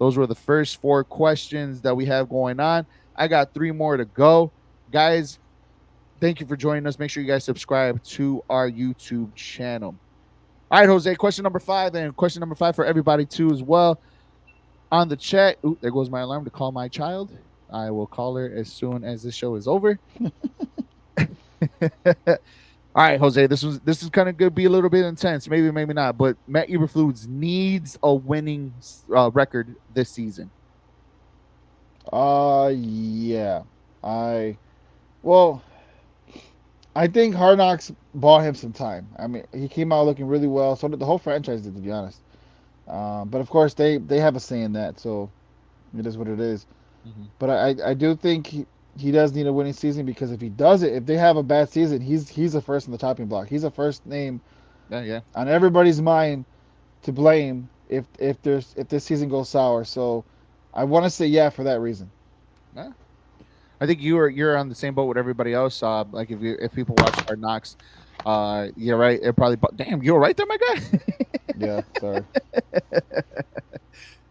Those were the first 4 questions that we have going on. I got 3 more to go, guys. Thank you for joining us. Make sure you guys subscribe to our YouTube channel. All right, Jose. Question number 5, and question number 5 for everybody too as well on the chat. Ooh, there goes my alarm to call my child. I will call her as soon as this show is over. All right, Jose. This is kind of going to be a little bit intense. Maybe, maybe not. But Matt Eberflus needs a winning record this season. Yeah. Well, I think Hard Knocks bought him some time. I mean, he came out looking really well. So did the whole franchise did, to be honest. But of course, they have a say in that. So it is what it is. Mm-hmm. But I do think he does need a winning season, because if he does it, if they have a bad season, he's the first on the chopping block. He's the first name Yeah. on everybody's mind to blame if this season goes sour. So I want to say yeah for that reason. Yeah. I think you're on the same boat with everybody else. Like if people watch Hard Knocks, you're right. It probably damn, you're right there, my guy. Yeah, sorry.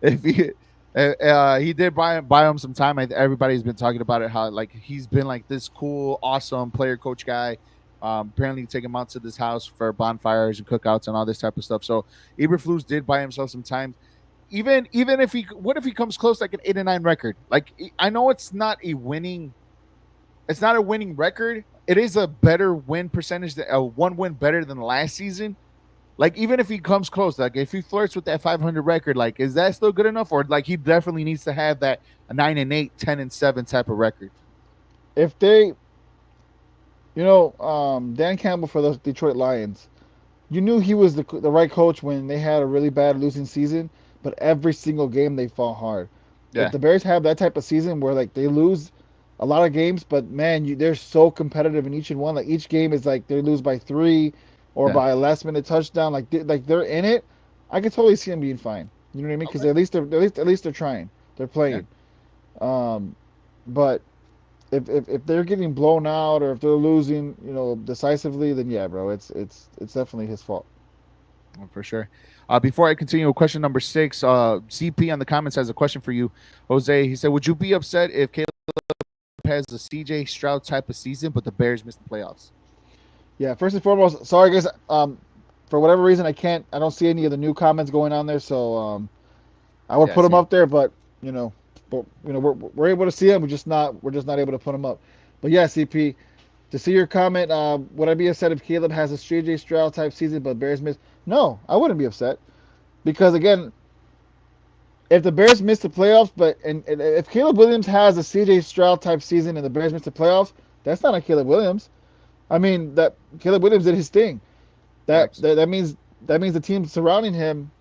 If he did buy him some time. Everybody's been talking about it, how like he's been like this cool, awesome player coach guy. Apparently take him out to this house for bonfires and cookouts and all this type of stuff. So Eberflus did buy himself some time. Even if what if he comes close like an 8-9 record? Like, I know it's not a winning record. It is a better win percentage, one win better than last season. Like, even if he comes close, like if he flirts with that 500 record, like, is that still good enough? Or like he definitely needs to have that 9-8, 10-7 type of record? If they, Dan Campbell for the Detroit Lions, you knew he was the right coach when they had a really bad losing season, but every single game they fought hard. Yeah. If the Bears have that type of season where like they lose a lot of games, but man, they're so competitive in each and one. Like each game is like they lose by 3 or by a last minute touchdown. Like they're in it. I could totally see them being fine. You know what I mean? Because Okay. at least they're trying. They're playing. Yeah. But if they're getting blown out or if they're losing, decisively, then yeah, bro, it's definitely his fault. For sure. Before I continue with question number 6, CP on the comments has a question for you, Jose. He said, would you be upset if Caleb has a CJ Stroud type of season, but the Bears miss the playoffs? Yeah, first and foremost, sorry guys. For whatever reason, I don't see any of the new comments going on there, so I would put them up there, but we're able to see them. We're just not able to put them up. But yeah, CP, to see your comment, would I be upset if Caleb has a CJ Stroud type season, but Bears miss? No, I wouldn't be upset, because again, if the Bears miss the playoffs, and if Caleb Williams has a CJ Stroud type season and the Bears miss the playoffs, that's not on Caleb Williams. I mean, that Caleb Williams did his thing. That means the team surrounding him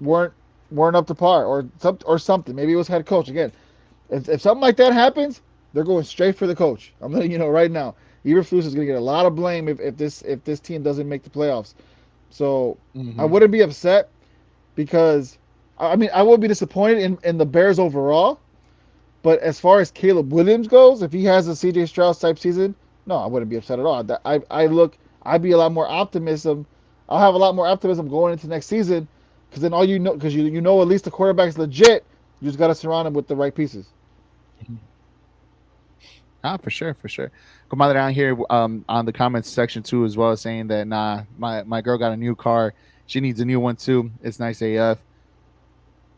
weren't up to par or something. Maybe it was head coach again. If something like that happens, they're going straight for the coach. I'm letting you know right now. Eberflus is going to get a lot of blame if this team doesn't make the playoffs. So I wouldn't be upset, because I mean I would be disappointed in the Bears overall. But as far as Caleb Williams goes, if he has a CJ Stroud type season, no, I wouldn't be upset at all. I'd be a lot more optimism I'll have a lot more optimism going into next season because then all you know, because you know at least the quarterback's legit. You just got to surround him with the right pieces. For sure, for sure. Come down here on the comments section too, as well, saying that my girl got a new car. She needs a new one too. It's nice AF.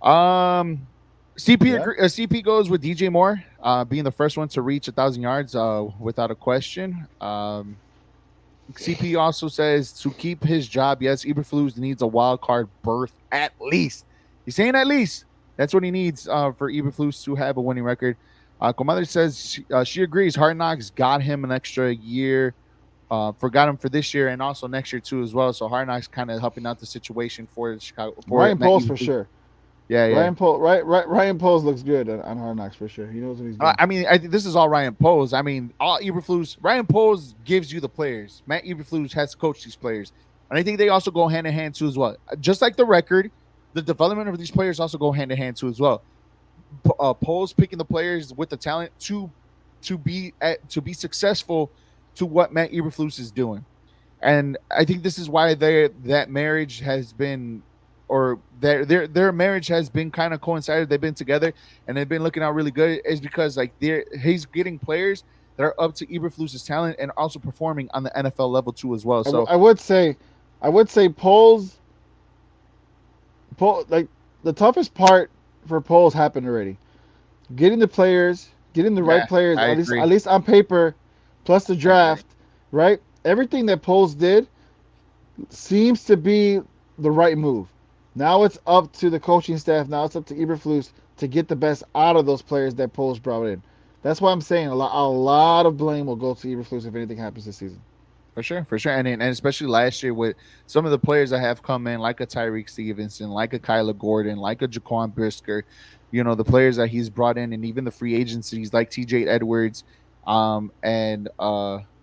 Um, Yeah. CP goes with DJ Moore, being the first one to reach 1,000 yards, without a question. CP also says to keep his job, yes, Eberflus needs a wild card berth at least. He's saying at least. That's what he needs for Eberflus to have a winning record. Comadre says she agrees. Hard Knocks got him an extra year, forgot him for this year and also next year too as well. So Hard Knocks kind of helping out the situation for Chicago. Ryan Poles for sure. Yeah. Ryan Poles looks good on Hard Knocks for sure. He knows what he's doing. I mean, I think this is all Ryan Poles. I mean, all Eberflus. Ryan Poles gives you the players. Matt Eberflus has to coach these players, and I think they also go hand in hand too as well. Just like the record, the development of these players also go hand in hand too as well. Poles picking the players with the talent to be successful to what Matt Eberflus is doing, and I think this is why that marriage has been, or their marriage has been kind of coincided. They've been together and they've been looking out really good. Is because like he's getting players that are up to Eberflus's talent and also performing on the NFL level too as well. So I would say Poles, like the toughest part for Poles happened already. Getting the players, getting the right players, at least on paper, plus the draft, right? Everything that Poles did seems to be the right move. Now it's up to the coaching staff. Now it's up to Eberflus to get the best out of those players that Poles brought in. That's why I'm saying a lot of blame will go to Eberflus if anything happens this season. For sure, and especially last year with some of the players that have come in, like a Tyreek Stevenson, like a Kyler Gordon, like a Jaquan Brisker, the players that he's brought in, and even the free agencies like T.J. Edwards, and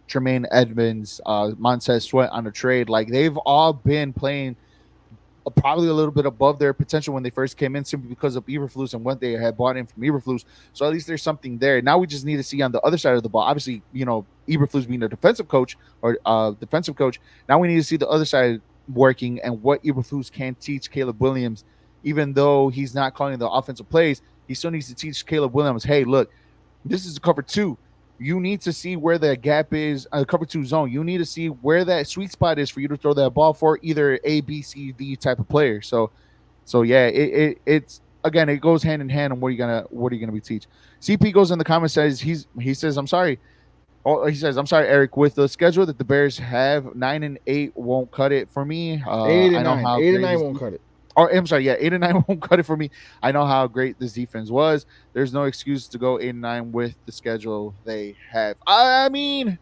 Tremaine Edmonds, Montez Sweat on a trade. Like they've all been playing probably a little bit above their potential when they first came in, simply because of Eberflus and what they had bought in from Eberflus. So at least there's something there. Now we just need to see on the other side of the ball. Obviously, Eberflus being a defensive coach. Now we need to see the other side working and what Eberflus can teach Caleb Williams. Even though he's not calling the offensive plays, he still needs to teach Caleb Williams, hey, look, this is cover two. You need to see where the gap is, cover two zone. You need to see where that sweet spot is for you to throw that ball for either A, B, C, D type of player. So yeah, it's again, it goes hand in hand on what are you gonna be teach. CP goes in the comments, he says I'm sorry. Oh, he says I'm sorry, Eric. With the schedule that the Bears have, 9-8 won't cut it for me. 8-9 won't cut it. Oh, I'm sorry, yeah, 8-9 won't cut it for me. I know how great this defense was. There's no excuse to go 8-9 with the schedule they have. I mean,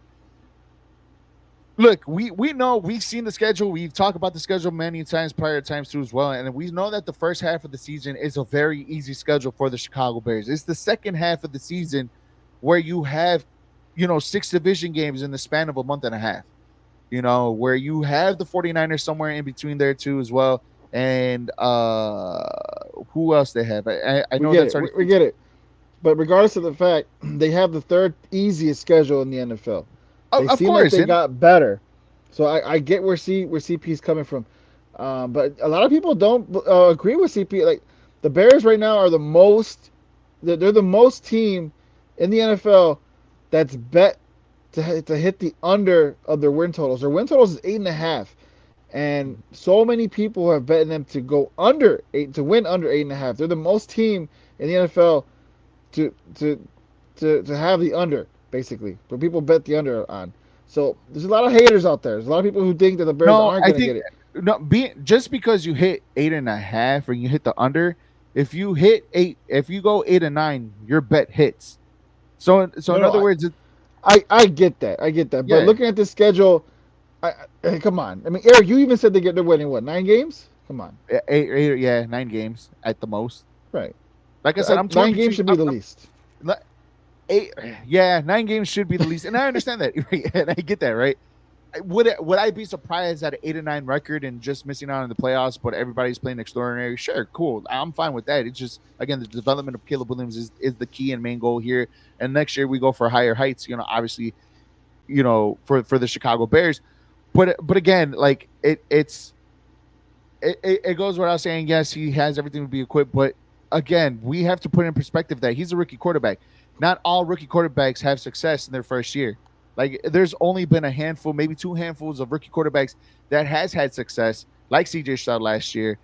look, we know, we've seen the schedule. We've talked about the schedule many times prior times too as well, and we know that the first half of the season is a very easy schedule for the Chicago Bears. It's the second half of the season where you have, 6 division games in the span of a month and a half. Where you have the 49ers somewhere in between there too as well. And who else they have? I know that's already. We get it, but regardless of the fact, they have the third easiest schedule in the NFL. They seem like they got better, so I get where CP's coming from, but a lot of people don't agree with CP. Like the Bears right now are they're the most team in the NFL that's bet to hit the under of their win totals. Their win totals is 8.5. And so many people have betting them to go under 8, to win under 8.5. They're the most team in the NFL to have the under, basically. But people bet the under on. So there's a lot of haters out there. There's a lot of people who think that the Bears aren't going to get it. No, just because you hit 8.5 or you hit the under, if you hit 8, if you go 8-9, your bet hits. So in other words, I get that. But looking at this schedule. Come on. I mean, Eric, you even said they're winning, 9 games? Come on. 9 games at the most. Right. Like I said, 9 games should be the least. 9 games should be the least. And I understand that. And I get that, right? Would I be surprised at an 8-9 record and just missing out on the playoffs, but everybody's playing extraordinary? Sure, cool. I'm fine with that. It's just, again, the development of Caleb Williams is the key and main goal here. And next year we go for higher heights, obviously, for the Chicago Bears. but again, like it goes without saying. Yes, he has everything to be equipped, but again, we have to put in perspective that he's a rookie quarterback. Not all rookie quarterbacks have success in their first year. Like there's only been a handful, maybe two handfuls of rookie quarterbacks that has had success, like CJ Stroud last year.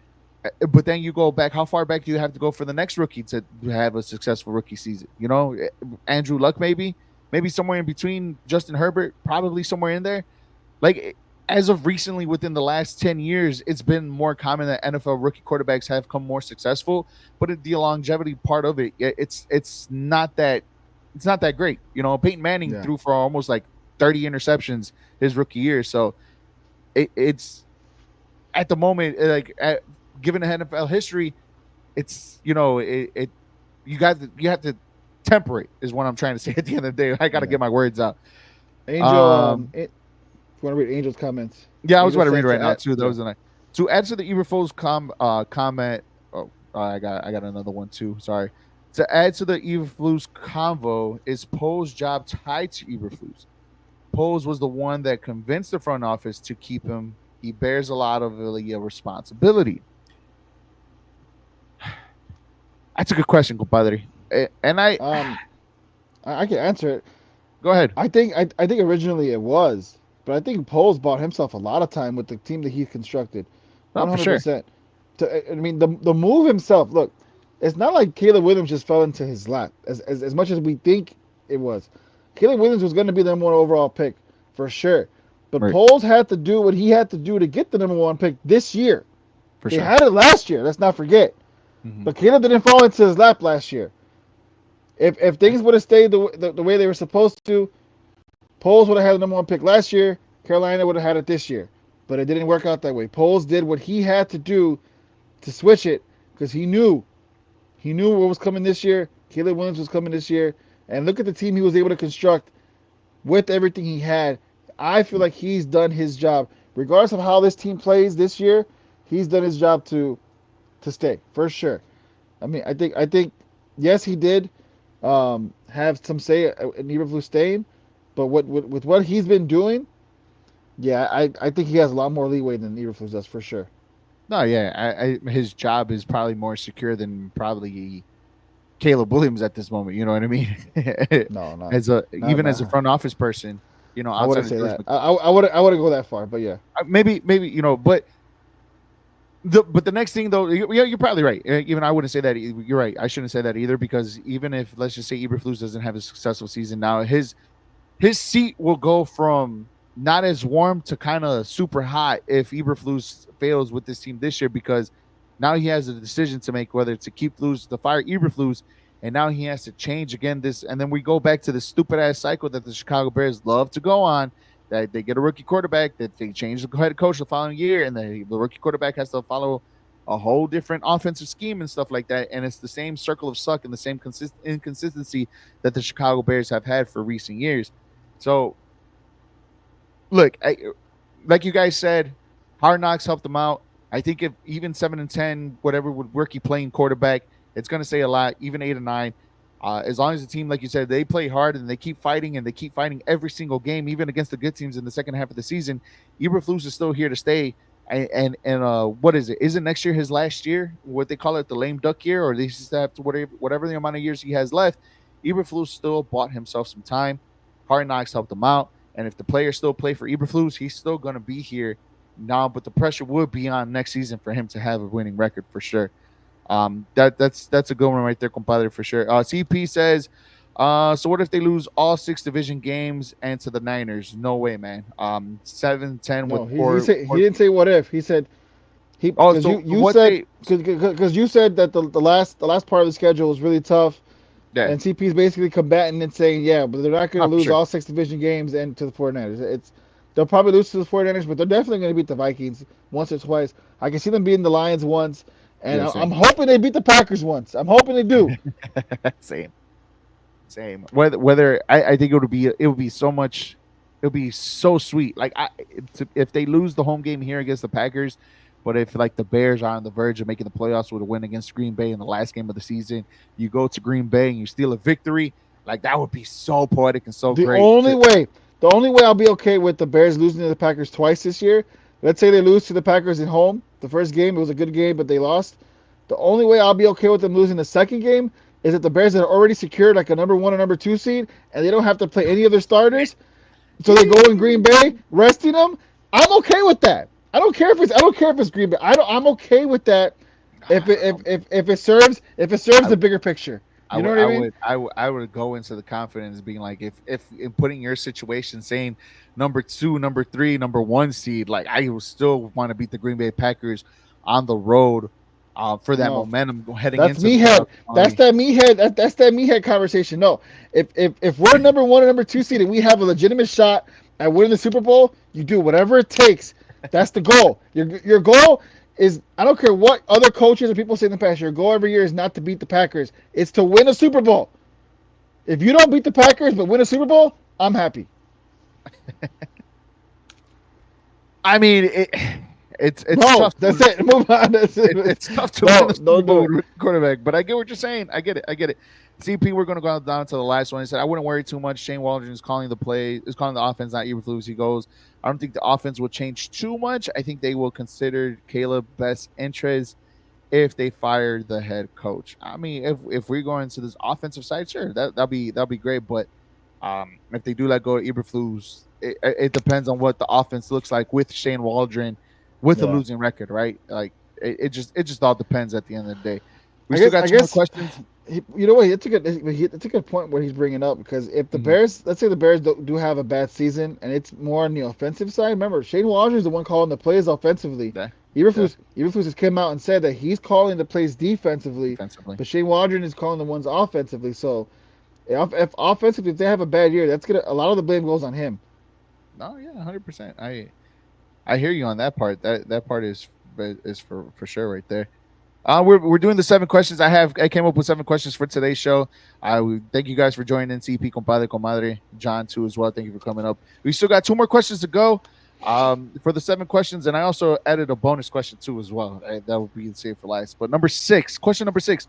But then you go back, how far back do you have to go for the next rookie to have a successful rookie season? You know, Andrew Luck, maybe somewhere in between, Justin Herbert, probably somewhere in there. Like as of recently, within the last 10 years, it's been more common that NFL rookie quarterbacks have come more successful. But the longevity part of it, it's not that great. You know, Peyton Manning Yeah. threw for almost like 30 interceptions his rookie year. So it's at the moment, given the NFL history, it's you have to temper it is what I'm trying to say. At the end of the day, I got to Yeah. get my words out. Angel, if you want to read Angel's comments. Yeah, I was Angel about to read said it right now add- too. yeah. To add to the Eberflus comment. Oh, I got another one too. Sorry. To add to the Eberflus convo, is Poe's job tied to Eberflus? Poe's was the one that convinced the front office to keep him. He bears a lot of responsibility. That's a good question, compadre. And I can answer it. go ahead. I think originally it was, but I think Poles bought himself a lot of time with the team that he constructed, No, for sure. 100%. I mean, the move himself. Look, it's not like Caleb Williams just fell into his lap as much as we think it was. Caleb Williams was going to be the number one overall pick for sure, but Right. Poles had to do what he had to do to get the number one pick this year. For They sure. had it last year. Let's not forget. Mhm. But Caleb didn't fall into his lap last year. If things would have stayed the way they were supposed to, Poles would have had the number one pick last year. Carolina would have had it this year. But it didn't work out that way. Poles did what he had to do to switch it because he knew what was coming this year. Caleb Williams was coming this year. And look at the team he was able to construct with everything he had. I feel like he's done his job. Regardless of how this team plays this year, he's done his job to stay for sure. I mean, I think yes, he did have some say in Eberflus staying, but with what he's been doing, yeah, I think he has a lot more leeway than Eberflus does for sure. No, yeah, his job is probably more secure than probably Caleb Williams at this moment. You know what I mean? No, no, as a not, even as a not. front office person, I outside wouldn't of say George that. I wouldn't go that far, but yeah. maybe but the next thing though, you're probably right. Even I wouldn't say that. You're right. I shouldn't say that either because even if let's just say Eberflus doesn't have a successful season now, his seat will go from not as warm to kind of super hot if Eberflus fails with this team this year because now he has a decision to make whether to keep Flus to fire Eberflus, and now he has to change again this, and then we go back to the stupid ass cycle that the Chicago Bears love to go on. That they get a rookie quarterback, that they change the head coach the following year, and the rookie quarterback has to follow a whole different offensive scheme and stuff like that. And it's the same circle of suck and the same inconsistency that the Chicago Bears have had for recent years. So, look, like you guys said, Hard Knocks helped them out. I think if even 7-10, whatever with rookie playing quarterback, it's going to say a lot. Even 8-9, as long as the team, like you said, they play hard and they keep fighting and they keep fighting every single game, even against the good teams in the second half of the season. Eberflus is still here to stay. And what is it? Is it next year his last year? What they call it, the lame duck year, or they just have to whatever the amount of years he has left. Eberflus still bought himself some time. Hard Knocks helped him out, and if the players still play for Eberflus, he's still going to be here now. But the pressure would be on next season for him to have a winning record for sure. That's a good one right there, compadre, for sure. CP says, so what if they lose all 6 division games and to the Niners? No way, man. 7-10 No, with he didn't say what if. He said he because so you what said they because you said that the last part of the schedule was really tough. yeah, And CP's basically combating and saying, yeah, but they're not going no, to for lose sure. all 6 division games and to the 49ers. They'll probably lose to the 49ers, but they're definitely going to beat the Vikings once or twice. I can see them beating the Lions once, and Yeah, I'm same. hoping they beat the Packers once. I'm hoping they do. Same. Whether I think it would be so much, it would be so sweet. Like if they lose the home game here against the Packers, but if like the Bears are on the verge of making the playoffs with a win against Green Bay in the last game of the season, you go to Green Bay and you steal a victory. Like that would be so poetic and so The great. only way The only way I'll be okay with the Bears losing to the Packers twice this year, let's say they lose to the Packers at home. The first game, it was a good game, but they lost. The only way I'll be okay with them losing the second game is that the Bears had already secured like a number one or number two seed, and they don't have to play any of their starters. So they go in Green Bay, resting them. I'm okay with that. I don't care if it's Green Bay. I'm okay with that if it serves I, the bigger picture. I You know would what I I mean? would I would I would go into the confidence being like if in putting your situation saying number two, number three, number one seed, like I would still want to beat the Green Bay Packers on the road for that No, momentum heading that's into me the head. playoffs. Quality. That's that me head conversation. No, if we're number one or number two seed and we have a legitimate shot at winning the Super Bowl, you do whatever it takes. That's the goal. Your goal is, I don't care what other coaches or people say in the past. Your goal every year is not to beat the Packers. It's to win a Super Bowl. If you don't beat the Packers but win a Super Bowl, I'm happy. I mean, it's No, tough. that's it. Move on. That's it. It's tough to win No, the Super don't do Bowl it. with a quarterback, but I get what you're saying. I get it. I get it. CP, we're going to go down to the last one. He said, I wouldn't worry too much. Shane Waldron is calling the play, is calling the offense, not Eberflus. He goes, I don't think the offense will change too much. I think they will consider Caleb best interest if they fire the head coach. I mean, if we go into this offensive side, sure, that'll be great. But if they do let go of Eberflus, it depends on what the offense looks like with Shane Waldron with a Yeah. losing record, right? Like it just all depends at the end of the day. We I still guess got I two more guess questions. you know what, it's a good point what he's bringing up, because if the Mhm. Bears, let's say the Bears do have a bad season and it's more on the offensive side. Remember, Shane Waldron is the one calling the plays offensively. Yeah, yeah, Eberflus has come out and said that he's calling the plays defensively, defensively. but Shane Waldron is calling the ones offensively. So if offensively, if they have a bad year, that's gonna, a lot of the blame goes on him. No, yeah, 100%. I hear you on that part. That part is for sure right there. We're doing the 7 questions. I came up with 7 questions for today's show. Thank you guys for joining, CP, compadre, comadre, John too as well. Thank you for coming up. We still got 2 more questions to go. For the 7 questions, and I also added a bonus question too as well. That will be saved for last. But question number 6: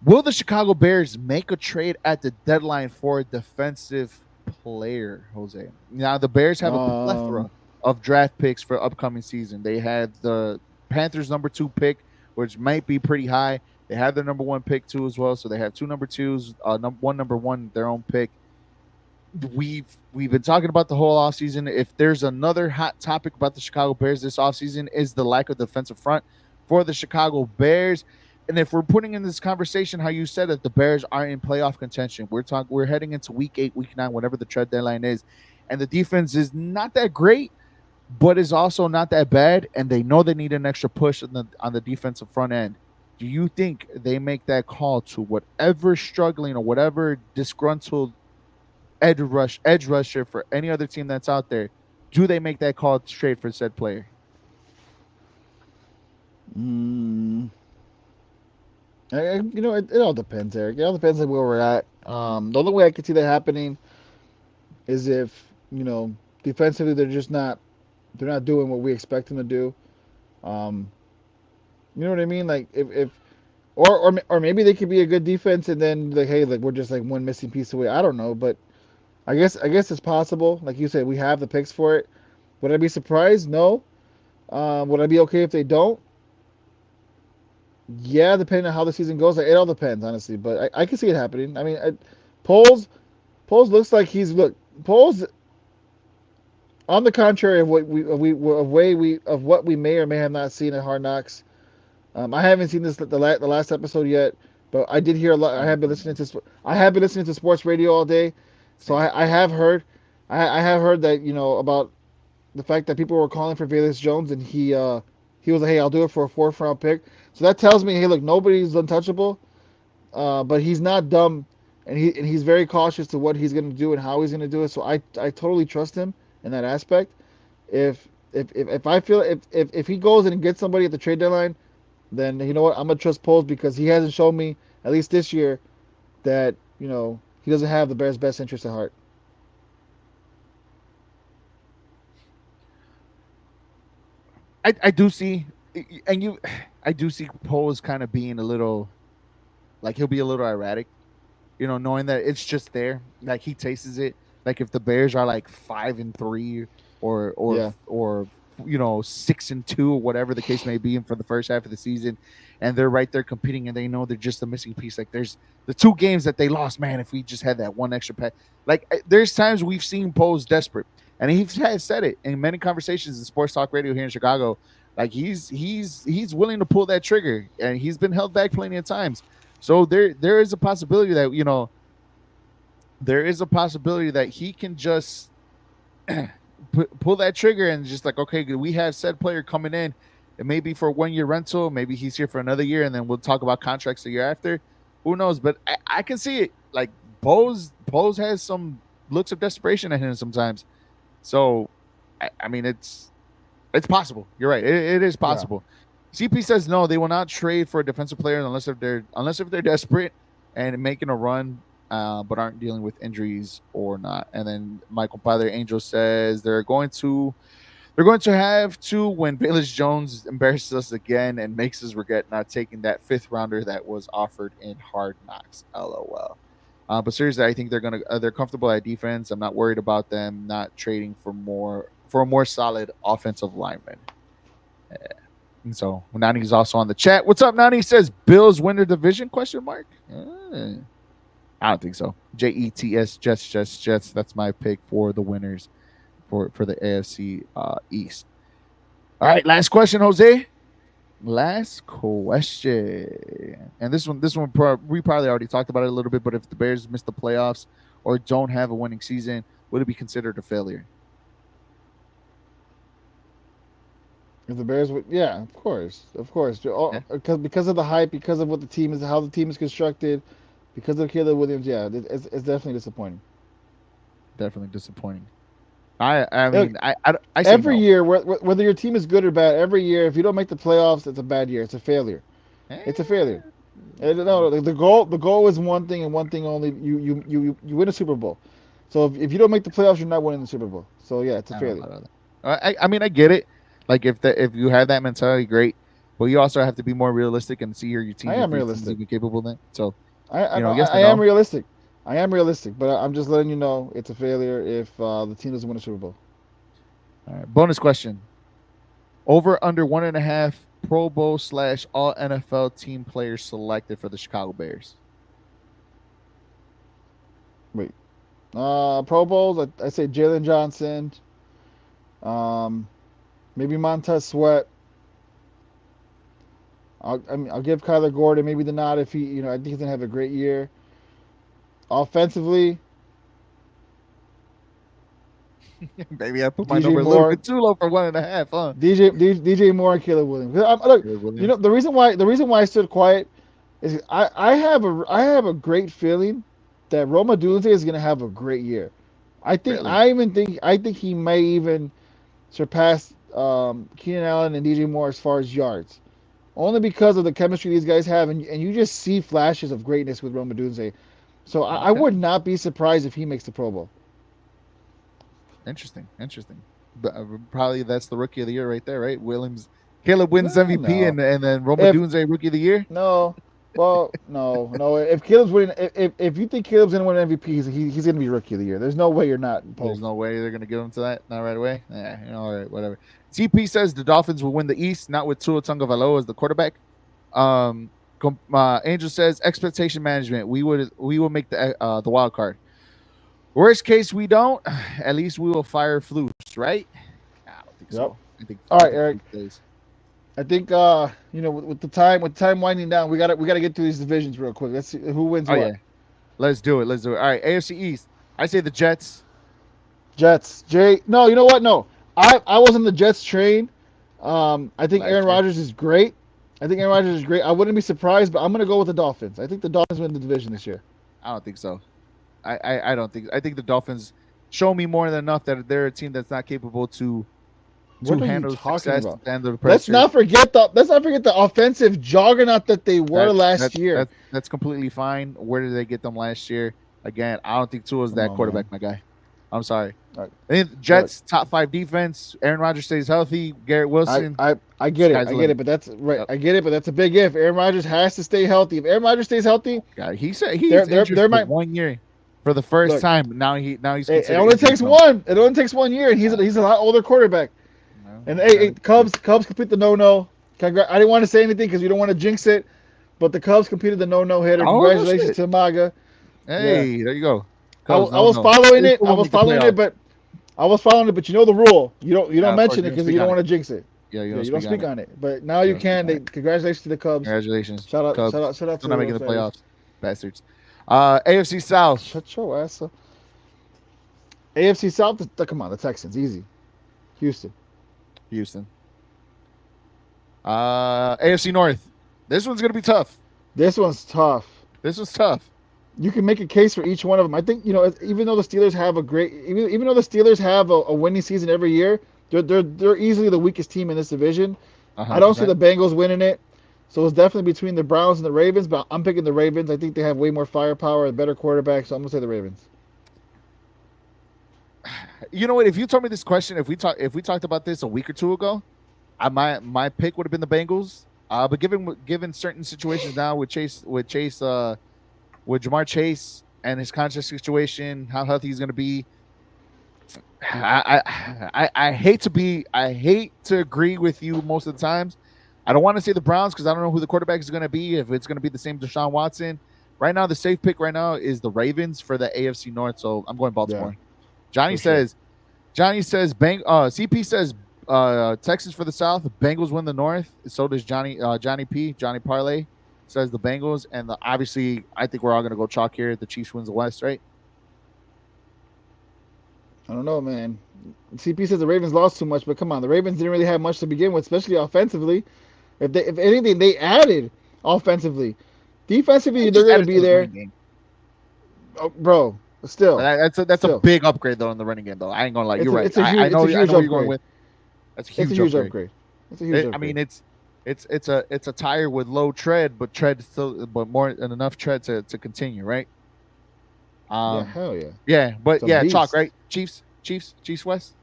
will the Chicago Bears make a trade at the deadline for a defensive player, Jose? Now the Bears have a Um, plethora of draft picks for upcoming season. They had the Panthers number 2 pick, which might be pretty high. They have their number 1 pick too as well. So they have 2 number 2s, number 1, their own pick. We've been talking about the whole offseason. If there's another hot topic about the Chicago Bears this offseason is the lack of defensive front for the Chicago Bears. And if we're putting in this conversation how you said that the Bears are in playoff contention, we're heading into week 8, week 9, whatever the trade deadline is, and the defense is not that great, but is also not that bad, and they know they need an extra push on the defensive front end. Do you think they make that call to whatever struggling or whatever disgruntled edge rusher for any other team that's out there? Do they make that call to trade for said player? mm, it all depends, Eric. It all depends on where we're at. The only way I could see that happening is if, defensively they're not doing what we expect them to do. Um, you know what I mean? Like if or maybe they could be a good defense and then like, hey, like we're just like one missing piece away. I don't know, but I guess it's possible. Like you said, we have the picks for it. Would I be surprised? No. Would I be okay if they don't? Yeah, depending on how the season goes. Like, it all depends, honestly. But I can see it happening. I mean, Poles Poles looks like he's look Poles, on the contrary of what we may or may have not seen at Hard Knocks. I haven't seen the last episode yet, but I did hear a lot. I have been listening to sports radio all day, so Same. I have heard, I have heard that about the fact that people were calling for Velus Jones, and he was like, hey, I'll do it for a fourth round pick. So that tells me, hey, look, nobody's untouchable, but he's not dumb, and he's very cautious to what he's going to do and how he's going to do it. So I totally trust him in that aspect. If I feel if he goes and gets somebody at the trade deadline, then you know what, I'm gonna trust Poles, because he hasn't shown me, at least this year, that he doesn't have the Bears' best interest at heart. I do see, and you, I do see Poe as kind of being a little, like he'll be a little erratic, knowing that it's just there, like he tastes it. Like if the Bears are like 5-3 Yeah. or 6-2 or whatever the case may be, and for the first half of the season, and they're right there competing, and they know they're just a missing piece. Like there's the 2 games that they lost. Man, if we just had that one extra pass, like there's times we've seen Poe's desperate, and he has said it in many conversations in sports talk radio here in Chicago. Like he's willing to pull that trigger, and he's been held back plenty of times. So there is a possibility that he can just pull that trigger and just like, okay, we have said player coming in. It may be for a 1-year rental. Maybe he's here for another year, and then we'll talk about contracts the year after. Who knows? But I can see it. Like Bose has some looks of desperation in him sometimes. So, I mean, it's possible. You're right. It is possible. Yeah. CP says no, they will not trade for a defensive player unless if they're desperate and making a run, but aren't dealing with injuries or not. And then my compadre Angel says they're going to have to when Bayless Jones embarrasses us again and makes us regret not taking that 5th rounder that was offered in Hard Knocks. LOL. But seriously, I think they're comfortable at defense. I'm not worried about them not trading for a more solid offensive lineman. And so Nani's also on the chat. What's up, Nani? Says Bills win the division? ? I don't think so. Jets, Jets. That's my pick for the winners for the AFC East. All right, last question, Jose. Last question. And this one we probably already talked about it a little bit, but if the Bears miss the playoffs or don't have a winning season, would it be considered a failure? If the Bears would, yeah, of course. Because of the hype, because of what the team is, how the team is constructed, because of Caleb Williams, yeah, it's definitely disappointing. Definitely disappointing. I mean, I every year, whether your team is good or bad, every year, if you don't make the playoffs, it's a bad year. It's a failure. It's a failure. No, the goal is one thing and one thing only. You win a Super Bowl. So if you don't make the playoffs, you're not winning the Super Bowl. So yeah, it's a failure. I mean, I get it. Like if you have that mentality, great. But you also have to be more realistic and see your team. I am realistic. Be capable then. So I am realistic. I am realistic, but I'm just letting you know it's a failure if the team doesn't win a Super Bowl. All right. Bonus question: over under 1.5 Pro Bowl / All NFL team players selected for the Chicago Bears. Wait, Pro Bowls. I say Jalen Johnson. Maybe Montez Sweat. I'll give Kyler Gordon maybe the nod if he, I think he's gonna have a great year. Offensively, maybe I put my number a little bit too low for 1.5, huh? DJ Moore and Caleb Williams. Look, the reason why I stood quiet is I have a great feeling that Roma Dunze is gonna have a great year. I think he may even surpass Keenan Allen and DJ Moore as far as yards, only because of the chemistry these guys have, and you just see flashes of greatness with Roma Dunze. So okay. I would not be surprised if he makes the Pro Bowl. Interesting. But probably that's the Rookie of the Year right there, right? Caleb wins MVP, and then Roma Dunze Rookie of the Year. No. Well, no. If Caleb's winning, if you think Caleb's gonna win MVP, he's gonna be Rookie of the Year. There's no way you're not. There's no way they're gonna give him to that. Not right away. All right, whatever. TP says the Dolphins will win the East, not with Tua Tagovailoa as the quarterback. Angel says expectation management. We will make the wild card. Worst case, we don't. At least we will fire Flus, right? I don't think so. All right, Eric. I think with the time winding down, we gotta get through these divisions real quick. Let's see who wins what. Yeah. Let's do it. All right, AFC East. I say the Jets. No, you know what? No, I was on the Jets train. I think Aaron Rodgers is great. I wouldn't be surprised, but I'm gonna go with the Dolphins. I think the Dolphins win the division this year. I don't think so. I don't think. I think the Dolphins show me more than enough that they're a team that's not capable to handle success. Let's not forget the offensive juggernaut that they were last year. That's completely fine. Where did they get them last year? Again, I don't think Tua's that quarterback, my guy. I'm sorry. Right. I think Jets top 5 defense. Aaron Rodgers stays healthy. Garrett Wilson. I get it, but that's right. Yep. I get it, but that's a big if. Aaron Rodgers has to stay healthy. If Aaron Rodgers stays healthy, he's injured for 1 year. for the first Look, time. Now he's it considered only injury takes prone. one. It only takes 1 year, and he's a lot older quarterback. No, And hey, Cubs complete the no. I didn't want to say anything because we don't want to jinx it, but the Cubs completed the no hitter. Oh no Congratulations shit! to Maga. Yeah, Hey, there you go. I, Cubs, I no, was no. following They it. still I won't was make the following it, playoffs. but you know the rule. You don't Of course, mention you it don't because you speak don't on want it. to jinx it. Yeah, you Yeah, don't you don't speak on speak it. on it. But now You you don't speak can. on it. Congratulations to the Cubs. Congratulations, Shout out Cubs. to Still not making the those guys. playoffs, bastards. AFC South. Shut your ass up. AFC South. Come on, the Texans, easy. Houston. Houston. AFC North. This one's gonna be tough. This one's tough. This one's tough. You can make a case for each one of them. I think even though the Steelers have even though the Steelers have a winning season every year, they're easily the weakest team in this division. I don't see 100%. the Bengals winning it, so it's definitely between the Browns and the Ravens. But I'm picking the Ravens. I think they have way more firepower, a better quarterback, so I'm gonna say the Ravens. You know what? If you told me this question, if we talked about this a week or two ago, my pick would have been the Bengals. But given certain situations now with Jamar Chase and his contract situation, how healthy he's going to be, I hate to agree with you most of the times. I don't want to say the Browns because I don't know who the quarterback is going to be. If it's going to be the same Deshaun Watson, right now the safe pick right now is the Ravens for the AFC North. So I'm going Baltimore. Yeah, Johnny for says CP says Texans for the South, Bengals win the North. So does Johnny Parlay says the Bengals, and obviously I think we're all gonna go chalk here. The Chiefs wins the West, right? I don't know, man. CP says the Ravens lost too much, but come on, the Ravens didn't really have much to begin with, especially offensively. If anything, they added offensively. Defensively, they're Just going to add it be to the there, running game. bro. Still, That's still. a big upgrade though in the running game though. I ain't gonna lie, you're right. It's a I know huge where you're going upgrade. with. That's a It's a huge huge upgrade. upgrade. It's a huge upgrade. I mean, it's a tire with low tread, but more than enough tread to continue, right? Yeah, hell yeah. Yeah, but It's a yeah, chalk, beast. right? Chiefs West.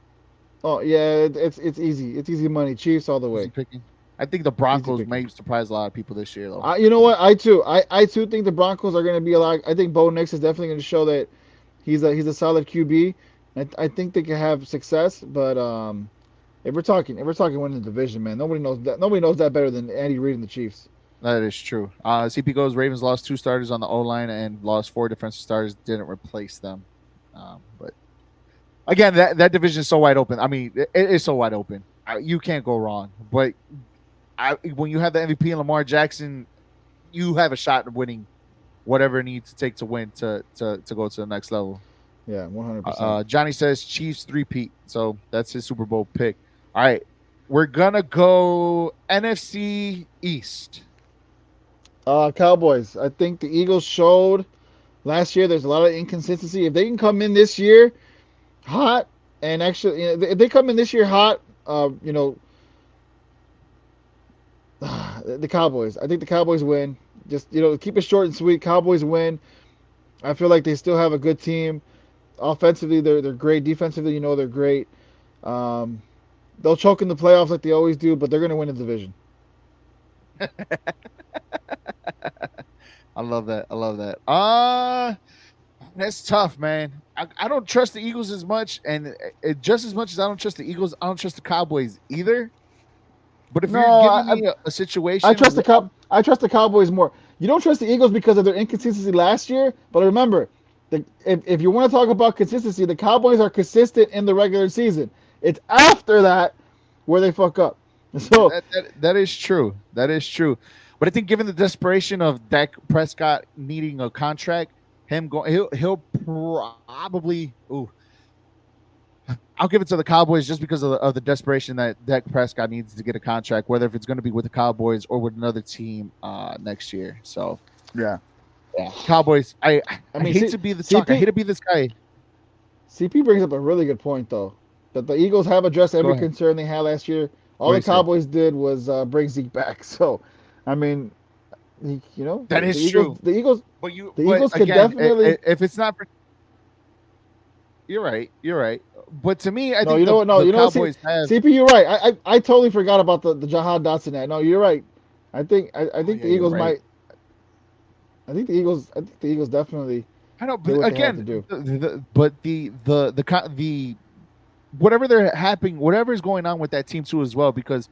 Oh yeah, it's easy. It's easy money. Chiefs all the Easy way. picking. I think the Broncos picking. may surprise a lot of people this year, though. You know what? I too think the Broncos are going to be a lot. I think Bo Nix is definitely going to show that he's a solid QB. I think they can have success, but if we're talking winning the division, man, nobody knows that better than Andy Reid and the Chiefs. That is true. CP goes, Ravens lost 2 starters on the O-line and lost 4 defensive starters, didn't replace them. But again, that division is so wide open. I mean, it is so wide open. You can't go wrong. But when you have the MVP and Lamar Jackson, you have a shot at winning whatever it needs to take to win to go to the next level. Yeah, 100%. Johnny says Chiefs 3-peat. So that's his Super Bowl pick. All right. We're going to go NFC East. Cowboys. I think the Eagles showed last year there's a lot of inconsistency. If they can come in this year hot, and actually, if they come in this year hot, the Cowboys. I think the Cowboys win. Just keep it short and sweet. Cowboys win. I feel like they still have a good team. Offensively, they're great. Defensively, they're great. They'll choke in the playoffs like they always do, but they're going to win the division. I love that. That's tough, man. I don't trust the Eagles as much, and just as much as I don't trust the Eagles, I don't trust the Cowboys either. But if you're giving me a situation, I trust the Cowboys more. You don't trust the Eagles because of their inconsistency last year, but remember, if you want to talk about consistency, the Cowboys are consistent in the regular season. It's after that where they fuck up. So that is true. That is true. But I think given the desperation of Dak Prescott needing a contract, he'll probably I'll give it to the Cowboys just because of the desperation that Dak Prescott needs to get a contract, whether if it's going to be with the Cowboys or with another team next year. So yeah, Cowboys. I mean, hate to be the chalk. I hate to be this guy. CP brings up a really good point though, that the Eagles have addressed every concern they had last year. All the Cowboys did was bring Zeke back. So, I mean, that is true. The Eagles could again, definitely. If it's not for, you're right. But to me, I think the Cowboys have. CP, you're right. I totally forgot about the Jahan Dotson ad. No, you're right. I think the Eagles might. I think the Eagles definitely I know, do but what they have to again, do. the whatever they're happening, whatever is going on with that team too as well, because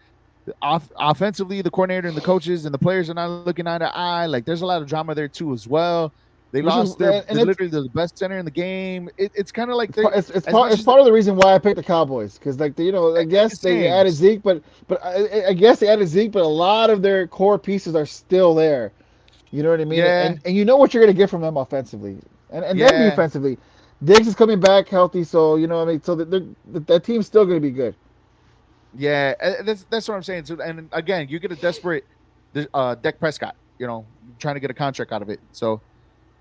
offensively, the coordinator and the coaches and the players are not looking eye to eye. Like there's a lot of drama there too as well. They Which is lost their and literally the best center in the game. It's kind of like it's they part it's, as much it's as part of the reason why I picked the Cowboys, because like I guess they same. added Zeke, but I guess they added Zeke, but a lot of their core pieces are still there. You know what I mean? Yeah, And you know what you're gonna get from them offensively, and then yeah, defensively. Diggs is coming back healthy, so you know what I mean. So that team's still gonna be good. yeah. That's what I'm saying. So, and again, you get a desperate Dak Prescott. Trying to get a contract out of it. So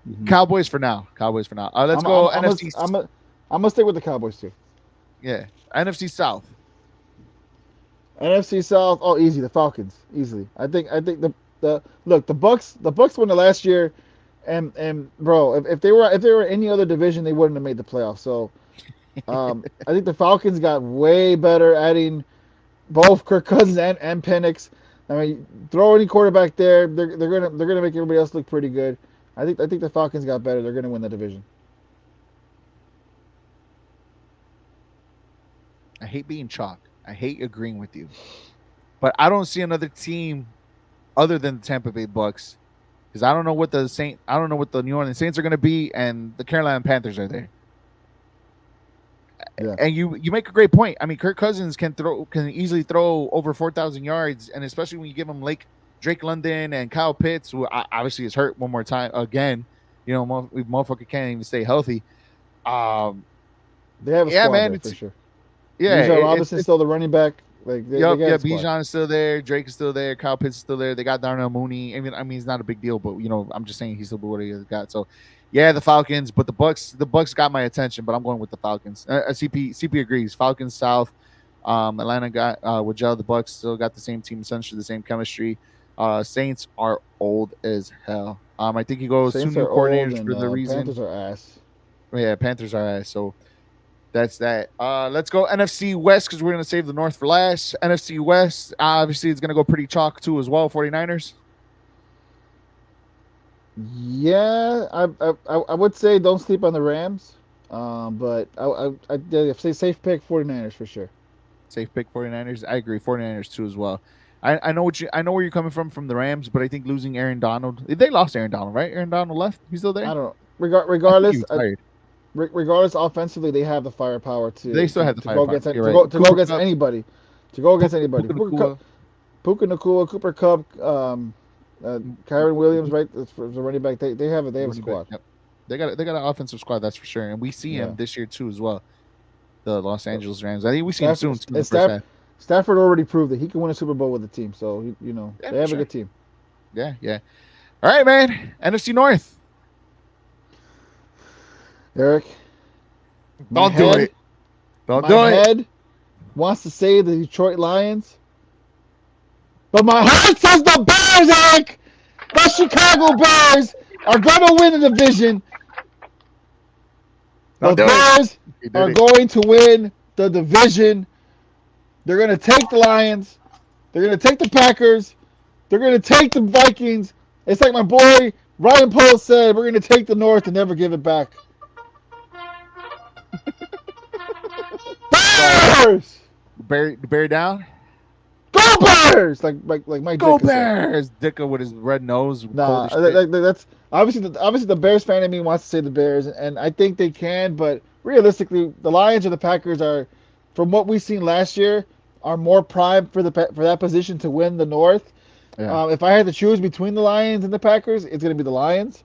Mm-hmm. Cowboys for now. Cowboys for now. Let's I'm go I'm NFC. I'm gonna stick with the Cowboys too. Yeah, NFC South. NFC South, oh easy, the Falcons, easily. I think the look the Bucks won the last year, and bro, if they were any other division, they wouldn't have made the playoffs. So I think the Falcons got way better adding both Kirk Cousins and Penix. I mean, throw any quarterback there, they're gonna make everybody else look pretty good. I think the Falcons got better. They're gonna win the division. I hate being chalk. I hate agreeing with you, but I don't see another team other than the Tampa Bay Bucks because I don't know what the New Orleans Saints are going to be, and the Carolina Panthers are there. Yeah. And you make a great point. I mean, Kirk Cousins can easily throw over 4,000 yards, and especially when you give him Drake London and Kyle Pitts, who obviously is hurt one more time again. Motherfucker can't even stay healthy. They have a Yeah, squad man, there for sure. yeah, Bijan Robinson's still the running back. Like they got a squad. Bijan is still there. Drake is still there. Kyle Pitts is still there. They got Darnell Mooney. I mean, it's not a big deal, but I'm just saying he's still what he has got. So, yeah, the Falcons, but the Bucks got my attention, but I'm going with the Falcons. CP agrees. Falcons South. Atlanta got with Joe. The Bucks still got the same team, essentially the same chemistry. Saints are old as hell. I think he goes Saints two new are old coordinators and for the reason. Panthers are ass. Yeah, Panthers are ass. So that's that. Let's go NFC West because we're going to save the North for last. NFC West, obviously, it's going to go pretty chalk too as well. 49ers. Yeah, I would say don't sleep on the Rams. But I'd say safe pick 49ers for sure. Safe pick 49ers. I agree. 49ers too as well. I know where you're coming from the Rams, but I think losing Aaron Donald. They lost Aaron Donald, right? Aaron Donald left. He's still there? I don't know. Regardless, Regardless, offensively, they have the firepower they still have the go firepower. against Go against anybody. To go against anybody. Puka Nacua, Cooper Kupp, Kyron Williams, right? That's for the running back. They have a squad. Yep. They got an offensive squad, that's for sure. And we see him this year too as well. The Los Angeles Rams. I think we see him soon too. Stafford already proved that he can win a Super Bowl with the team. So they have a good team. Yeah. All right, man. NFC North. Eric, Don't do it. My head wants to say the Detroit Lions, but my heart says the Bears, Eric. The Chicago Bears are going to win the division. The Bears are going to win the division. They're going to take the Lions. They're going to take the Packers. They're going to take the Vikings. It's like my boy Ryan Poles said, we're going to take the North and never give it back. Bears! Bear down? Go Bears! Like my Go Dick Bears! Dicka with his red nose. Nah, that's obviously the Bears fan in me wants to say the Bears, and I think they can, but realistically, the Lions or the Packers are, from what we've seen last year, are more primed for that position to win the North. Yeah. If I had to choose between the Lions and the Packers, it's going to be the Lions.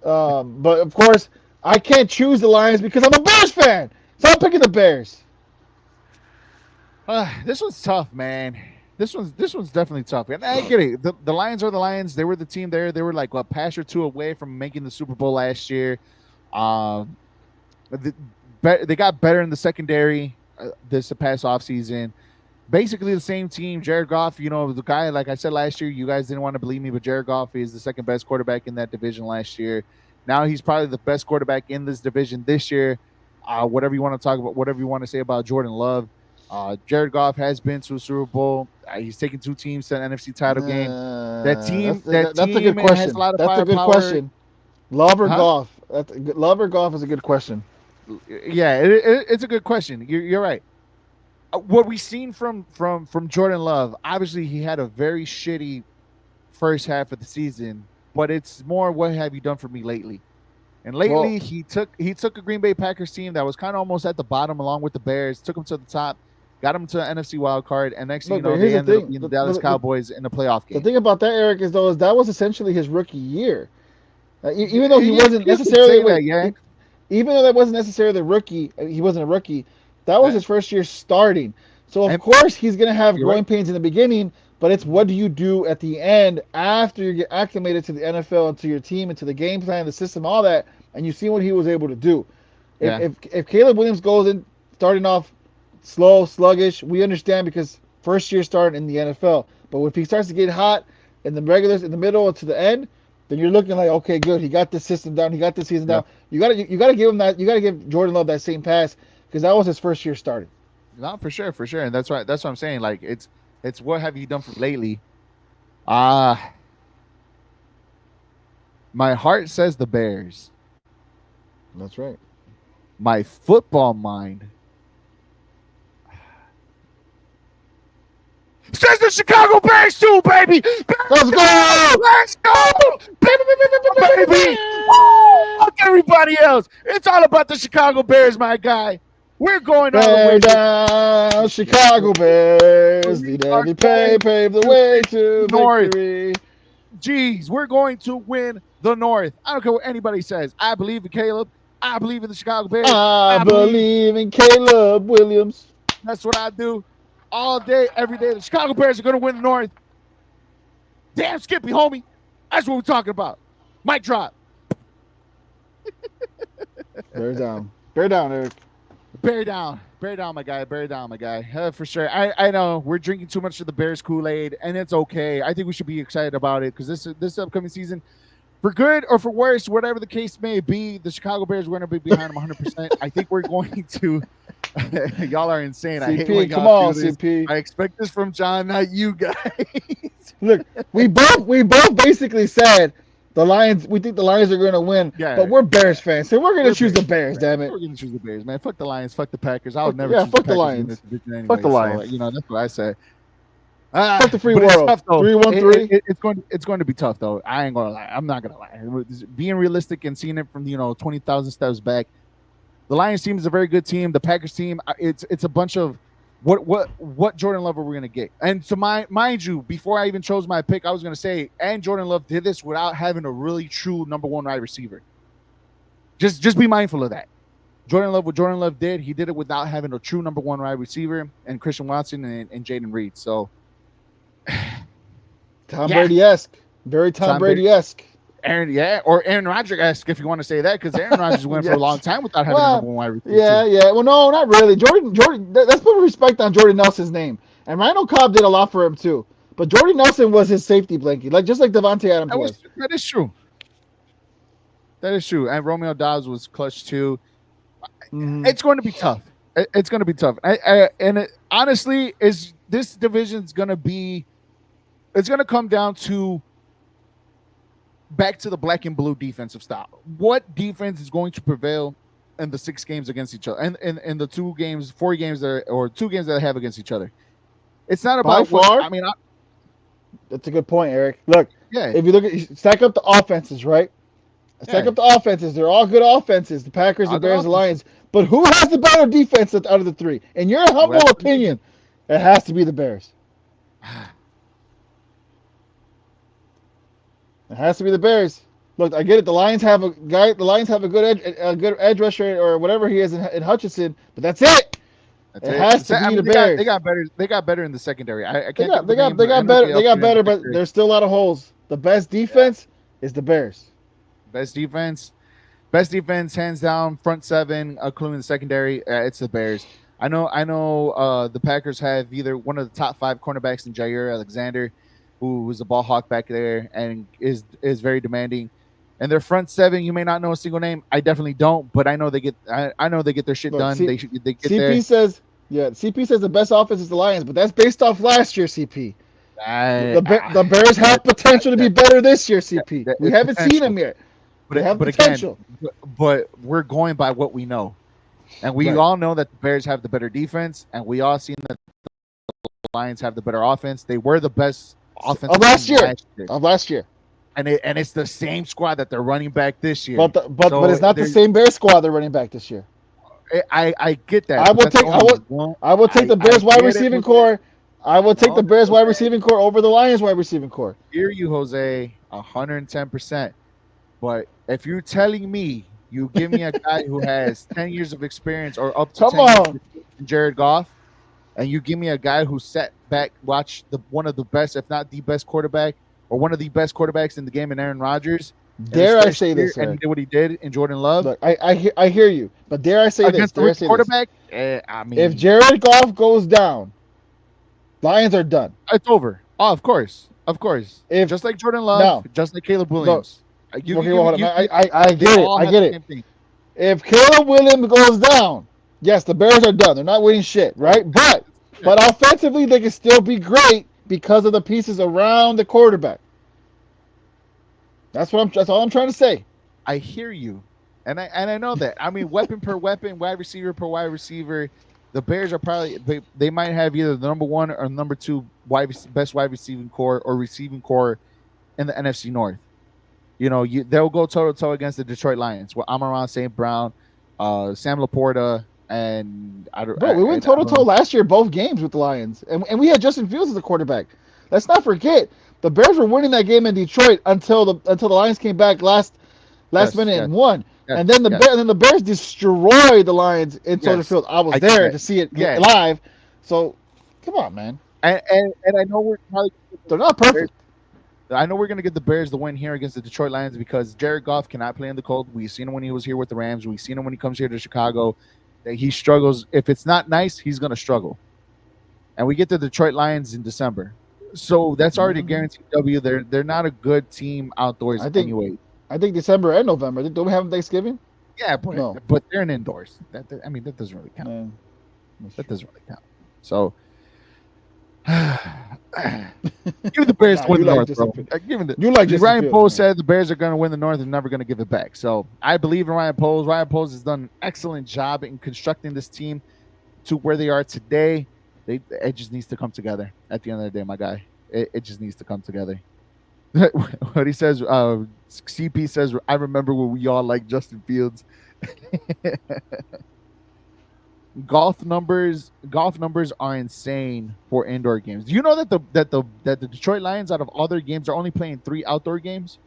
But of course, I can't choose the Lions because I'm a Bears fan, so I'm picking the Bears. This one's tough, man. This one's definitely tough. And I get it. The Lions are the Lions. They were the team there. They were like a pass or two away from making the Super Bowl last year. They got better in the secondary this past offseason. Basically the same team. Jared Goff, the guy, like I said last year, you guys didn't want to believe me, but Jared Goff is the second best quarterback in that division last year. Now he's probably the best quarterback in this division this year. Whatever you want to talk about, whatever you want to say about Jordan Love. Jared Goff has been to a Super Bowl. He's taken two teams to an NFC title game. That team, that's a good question. Has a lot of that's firepower. A good question. Love or Goff? Love or Goff is a good question. Yeah, it's a good question. You're right. What we've seen from Jordan Love, obviously he had a very shitty first half of the season, but it's more what have you done for me lately? And lately he took a Green Bay Packers team that was kind of almost at the bottom along with the Bears, took them to the top, got them to an NFC wild card, and next thing you know, they ended up being the Dallas Cowboys in the playoff game. The thing about that, Eric, is that was essentially his rookie year. Even though he wasn't necessarily even though that wasn't necessarily the rookie, he wasn't a rookie. That was his first year starting. So of course he's gonna have growing pains in the beginning, but it's what do you do at the end after you get acclimated to the NFL and to your team and to the game plan, the system, all that, and you see what he was able to do. If Caleb Williams goes in starting off slow, sluggish, we understand because first year starting in the NFL. But if he starts to get hot in the regulars, in the middle or to the end, then you're looking like, okay, good. He got this system down. He got this season down. You gotta give him that. You gotta give Jordan Love that same pass because that was his first year starting. No, for sure, and that's right. That's what I'm saying. Like it's what have you done for lately? My heart says the Bears. That's right. My football mind says the Chicago Bears too, baby. Let's go! Let's go, baby. Fuck everybody else. It's all about the Chicago Bears, my guy. We're going all the way down. Chicago Bears lead every pave the way to victory. Jeez, we're going to win the North. I don't care what anybody says. I believe in Caleb. I believe in the Chicago Bears. I believe in Caleb Williams. That's what I do. All day, every day. The Chicago Bears are going to win the North. Damn, Skippy, homie. That's what we're talking about. Mic drop. Bear down. Bear down, Eric. Bear down. Bear down, my guy. Bear down, my guy. For sure. I know we're drinking too much of the Bears Kool-Aid, and it's okay. I think we should be excited about it because this upcoming season, for good or for worse, whatever the case may be, the Chicago Bears are going to be behind them 100%. I think we're going to – y'all are insane. CP, I hate when y'all do this. CP. I expect this from John, not you guys. Look, we both basically said the Lions. We think the Lions are going to win, but we're Bears fans, so we're going to choose the Bears. Damn it, we're going to choose the Bears, man. Fuck the Lions. Fuck the Packers. I would never. choose fuck the Lions. Anyway, fuck the Lions. So, that's what I say. Fuck the free world. 3-1-3. It's going to be tough though. I ain't gonna lie. I'm not gonna lie. Being realistic and seeing it from 20,000 steps back, the Lions team is a very good team. The Packers team, it's a bunch of what Jordan Love are we gonna get? And so mind you, before I even chose my pick, I was gonna say, and Jordan Love did this without having a really true number one wide receiver. Just be mindful of that. What Jordan Love did, he did it without having a true number one wide receiver and Christian Watson and Jaden Reed. So Tom Brady-esque. Very Tom Brady-esque. Or Aaron Rodgers-esque, if you want to say that, because Aaron Rodgers went for a long time without having a number one wide receiver. Yeah. Well, no, not really. Jordan. Let's put respect on Jordan Nelson's name. And Randall Cobb did a lot for him too. But Jordan Nelson was his safety blanket, just like Devontae Adams was. That is true. And Romeo Doubs was clutch too. Mm-hmm. It's going to be tough. It's going to be tough. Honestly, this division's going to be. It's going to come down to back to the black and blue defensive style. What defense is going to prevail in the 6 games against each other, and in the 2 games, 4 games that 2 games that they have against each other? It's not about that's a good point, Eric. Look, if you look at stack up the offenses, right? Stack up the offenses. They're all good offenses. The Packers, the Bears, the Lions. But who has the better defense out of the 3? In your humble opinion, it has to be the Bears. It has to be the Bears. Look, I get it. The Lions have a guy. The Lions have a good edge rusher or whatever he is in Hutchinson, but that's it. It has to be the Bears. They got better in the secondary. I They can't. got better. They got better, but there's still a lot of holes. The best defense is the Bears. Best defense, hands down. Front 7, including the secondary. It's the Bears. I know. The Packers have either one of the top 5 cornerbacks in Jair Alexander, who is a ball hawk back there and is very demanding. And their front 7, you may not know a single name. I definitely don't, but I know they get their shit done. They get CP there. CP says the best offense is the Lions, but that's based off last year, CP. The Bears have potential to be better this year, CP. We haven't seen them yet. They have but potential. again, but we're going by what we know, and we Right. all know that the Bears have the better defense, and we all seen that the Lions have the better offense. They were the best offensive last team year. Of last year. and it's the same squad that they're running back this year. But So it's not the there's- same Bears squad they're running back this year. I get that. I but will that's take only one- I will take the Bears wide get it, receiving Jose. core. I will take No, the Bears wide Jose. receiving core over the Lions wide receiving core. Hear you, Jose, 110%. But if you're telling me you give me a guy who has 10 years of experience or up to Come 10 years on. of experience in Jared Goff, and you give me a guy who sat back, watched one of the best, if not the best quarterback, or one of the best quarterbacks in the game in Aaron Rodgers. in his Dare I first say year, this, and he Eric? did what he did in Jordan Love Look, I hear you, but dare I say this? against the Dare I rookie say this? quarterback. I mean, If Jared Goff goes down, Lions are done. it's over. Oh, of course. If Just like Jordan Love, now, just like Caleb Williams. You okay, can well, give hold me- on. I they get it. all I have get the it. same thing. If Caleb Williams goes down, yes, the Bears are done. They're not winning shit, right? But offensively, they can still be great because of the pieces around the quarterback. That's all I'm trying to say. I hear you, and I know that. I mean, weapon per weapon, wide receiver per wide receiver. The Bears are probably they might have either the number one or number two best wide receiving core or receiving core in the NFC North. You know, they'll go toe to toe against the Detroit Lions. Well, Amon-Ra St. Brown, Sam Laporta, and Bro, we went toe to toe last year, both games with the Lions, and we had Justin Fields as the quarterback. Let's not forget the Bears were winning that game in Detroit until the Lions came back last minute and won. Yes, and then the Bears destroyed the Lions in Soldier Field. I was there to see it live. So, come on, man. And I know we're probably They're not perfect. I know we're going to get the Bears the win here against the Detroit Lions because Jared Goff cannot play in the cold. We've seen him when he was here with the Rams. We've seen him when he comes here to Chicago. That he struggles. If it's not nice, he's going to struggle. And we get the Detroit Lions in December. So that's already a guaranteed W. They're not a good team outdoors anyway. I think December and November. Don't we have Thanksgiving? Yeah, but they're in indoors. That doesn't really count. That doesn't really count. So give the Bears to win the North, bro. Ryan Poles said the Bears are going to win the North and never going to give it back. So I believe in Ryan Poles. Ryan Poles has done an excellent job in constructing this team to where they are today. It just needs to come together at the end of the day, my guy. It just needs to come together. What he says, CP says, I remember when we all liked Justin Fields. Golf numbers are insane for indoor games. Do you know that the Detroit Lions, out of all their games, are only playing 3 outdoor games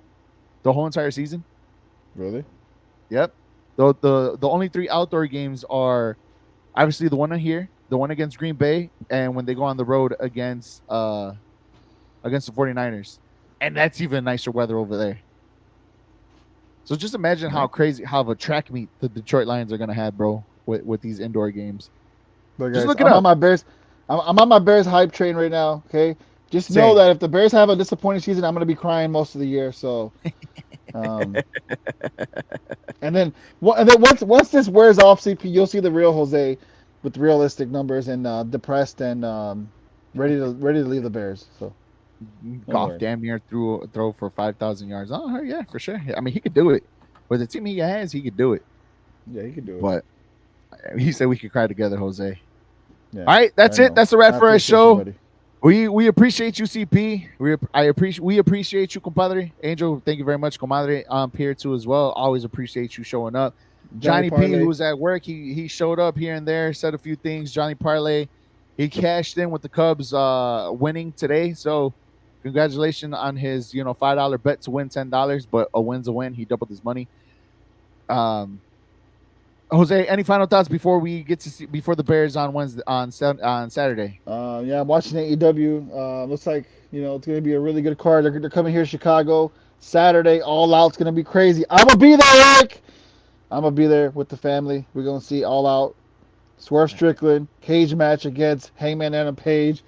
the whole entire season? Really? Yep. The only 3 outdoor games are obviously the one here, the one against Green Bay, and when they go on the road against the 49ers. And that's even nicer weather over there. So just imagine how of a track meet the Detroit Lions are gonna have, bro, with these indoor games. But guys, just look it up. I'm on my Bears hype train right now. Okay, just know that if the Bears have a disappointing season, I'm gonna be crying most of the year. So, and then once this wears off, CP, you'll see the real Jose with realistic numbers and depressed and ready to leave the Bears. So. Goff damn near throw for 5,000 yards. Oh yeah, for sure. I mean, he could do it. With the team he has, he could do it. Yeah, he could do it. But he said we could cry together, Jose. Yeah, all right, that's it. That's a wrap for our show. We appreciate you, CP. We appreciate you, compadre. Angel, thank you very much, comadre. Pierre too as well. Always appreciate you showing up. Johnny P, who was at work, he showed up here and there, said a few things. Johnny Parlay, he cashed in with the Cubs winning today. So congratulations on his $5 bet to win $10, but a win's a win. He doubled his money. Jose, any final thoughts before we get to see before the Bears on Saturday? Yeah, I'm watching AEW. Looks like it's going to be a really good card. They're coming here to Chicago Saturday. All Out's going to be crazy. I'm gonna be there, Eric. I'm gonna be there with the family. We're gonna see All Out. Swerve Strickland cage match against Hangman Adam Page.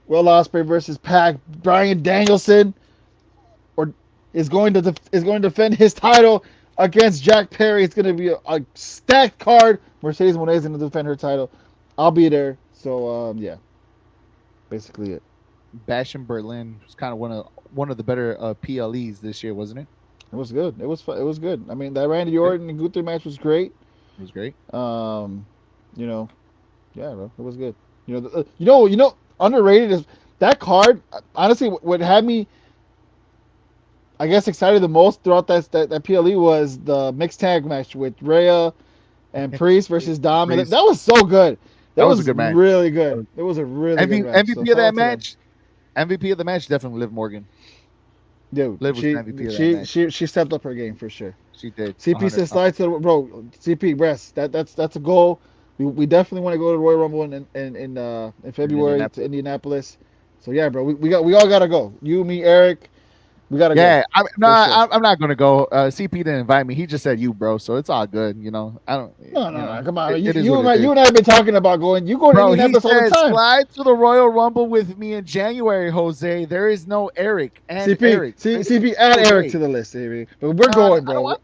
Will Ospreay versus Pac. Bryan Danielson is going to defend his title against Jack Perry. It's going to be a stacked card. Mercedes Moné is going to defend her title. I'll be there. So yeah, basically it. Bash in Berlin was kind of one of the better PLEs this year, wasn't it? It was good. It was fun. It was good. I mean, that Randy Orton and Gunther match was great. It was great. You know, yeah, bro, it was good. Underrated is that card. Honestly, what had me, I guess, excited the most throughout that PLE was the mixed tag match with Rhea and Priest versus Dom, and Priest. that was so good. That was was a good match. really good. It was a really good match. MVP So of that shout out to them. match. MVP of the match, definitely Liv Morgan. Dude, Liv was she, the MVP of that she, match. she stepped up her game for sure. She did. CP says slide to the bro. CP rest. That's a goal. We definitely want to go to the Royal Rumble in February to Indianapolis. So yeah, bro, we all gotta go. You, me, Eric, we gotta go. Yeah, I'm sure. not gonna go. CP didn't invite me. He just said you, bro. So it's all good. You know, I don't. No, come on. It is You what it is. and I have been talking about going. You go to Bro, he Indianapolis all the said time. slide to the Royal Rumble with me in January, Jose. There is no Eric and CP, Eric. CP, add Jose. Eric to the list, CP. But we're going, bro.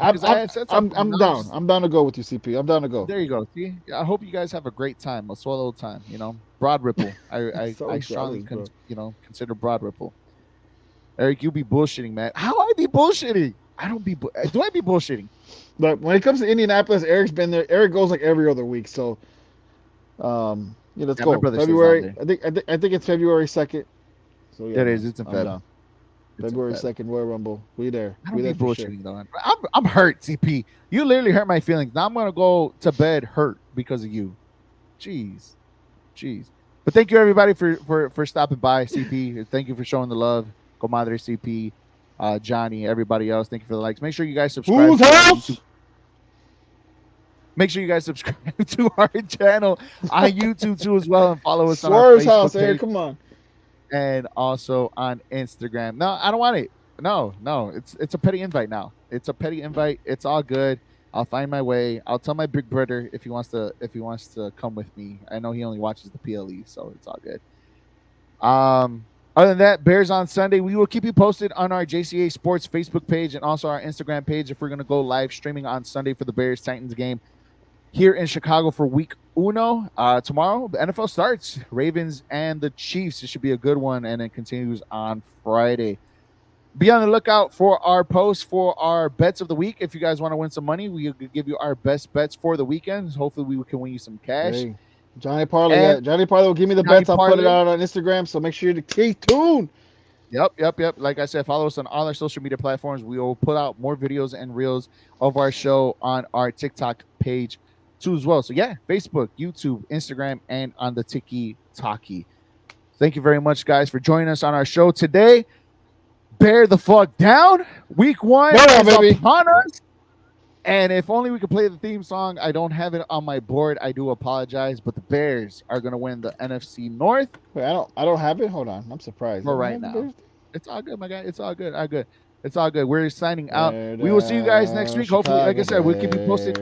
I'm down. I'm down to go with you, CP. I'm down to go. There you go. See, I hope you guys have a great time, a swell time. You know, Broad Ripple. I strongly consider Broad Ripple. Eric, you be bullshitting, man. How I be bullshitting? I don't be. Do I be bullshitting? But when it comes to Indianapolis, Eric's been there. Eric goes like every other week. So, let's go. February. I think it's February 2nd. So yeah, it is. It's in February. February 2nd, Royal Rumble. We there. I don't be bullshitting though. I'm hurt, CP. You literally hurt my feelings. Now I'm gonna go to bed hurt because of you. Jeez. But thank you everybody for stopping by, CP. Thank you for showing the love. Comadre CP, Johnny, everybody else. Thank you for the likes. Make sure you guys subscribe. Whose house? Make sure you guys subscribe to our channel on YouTube too as well, and follow us on Swerve's our Facebook house, page. Eric. Come on. And also on Instagram. No, I don't want it. No. It's a petty invite now. It's a petty invite. It's all good. I'll find my way. I'll tell my big brother if he wants to come with me. I know he only watches the PLE, so it's all good. Other than that, Bears on Sunday. We will keep you posted on our Jca Sports Facebook page and also our Instagram page if we're going to go live streaming on Sunday for the Bears-Titans game here in Chicago for week uno. Tomorrow, the NFL starts. Ravens and the Chiefs. It should be a good one, and it continues on Friday. Be on the lookout for our post for our bets of the week. If you guys want to win some money, we'll give you our best bets for the weekend. Hopefully, we can win you some cash. Hey. Johnny Parlay will give me the bets. I'll put it out on Instagram, so make sure to stay tuned. Yep. Like I said, follow us on all our social media platforms. We will put out more videos and reels of our show on our TikTok page too as well. So yeah, Facebook, YouTube, Instagram, and on the Tiki Talkie. Thank you very much, guys, for joining us on our show today. Bear the fuck down. Week 1 is upon us. And if only we could play the theme song. I don't have it on my board. I do apologize, but the Bears are going to win the NFC North. Wait, I don't have it. Hold on, I'm surprised. For right now, it's all good, my guy. It's all good. It's all good. We're signing out. We will see you guys next week. Hopefully, like I said, we'll keep you posted.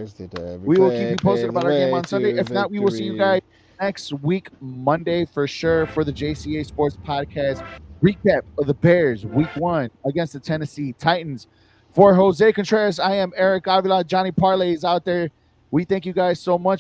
We will keep you posted about our game on Sunday. If not, we will see you guys next week, Monday for sure, for the Jca Sports Podcast recap of the Bears Week 1 against the Tennessee Titans. For Jose Contreras, I am Eric Avila. Johnny Parlay is out there. We thank you guys so much.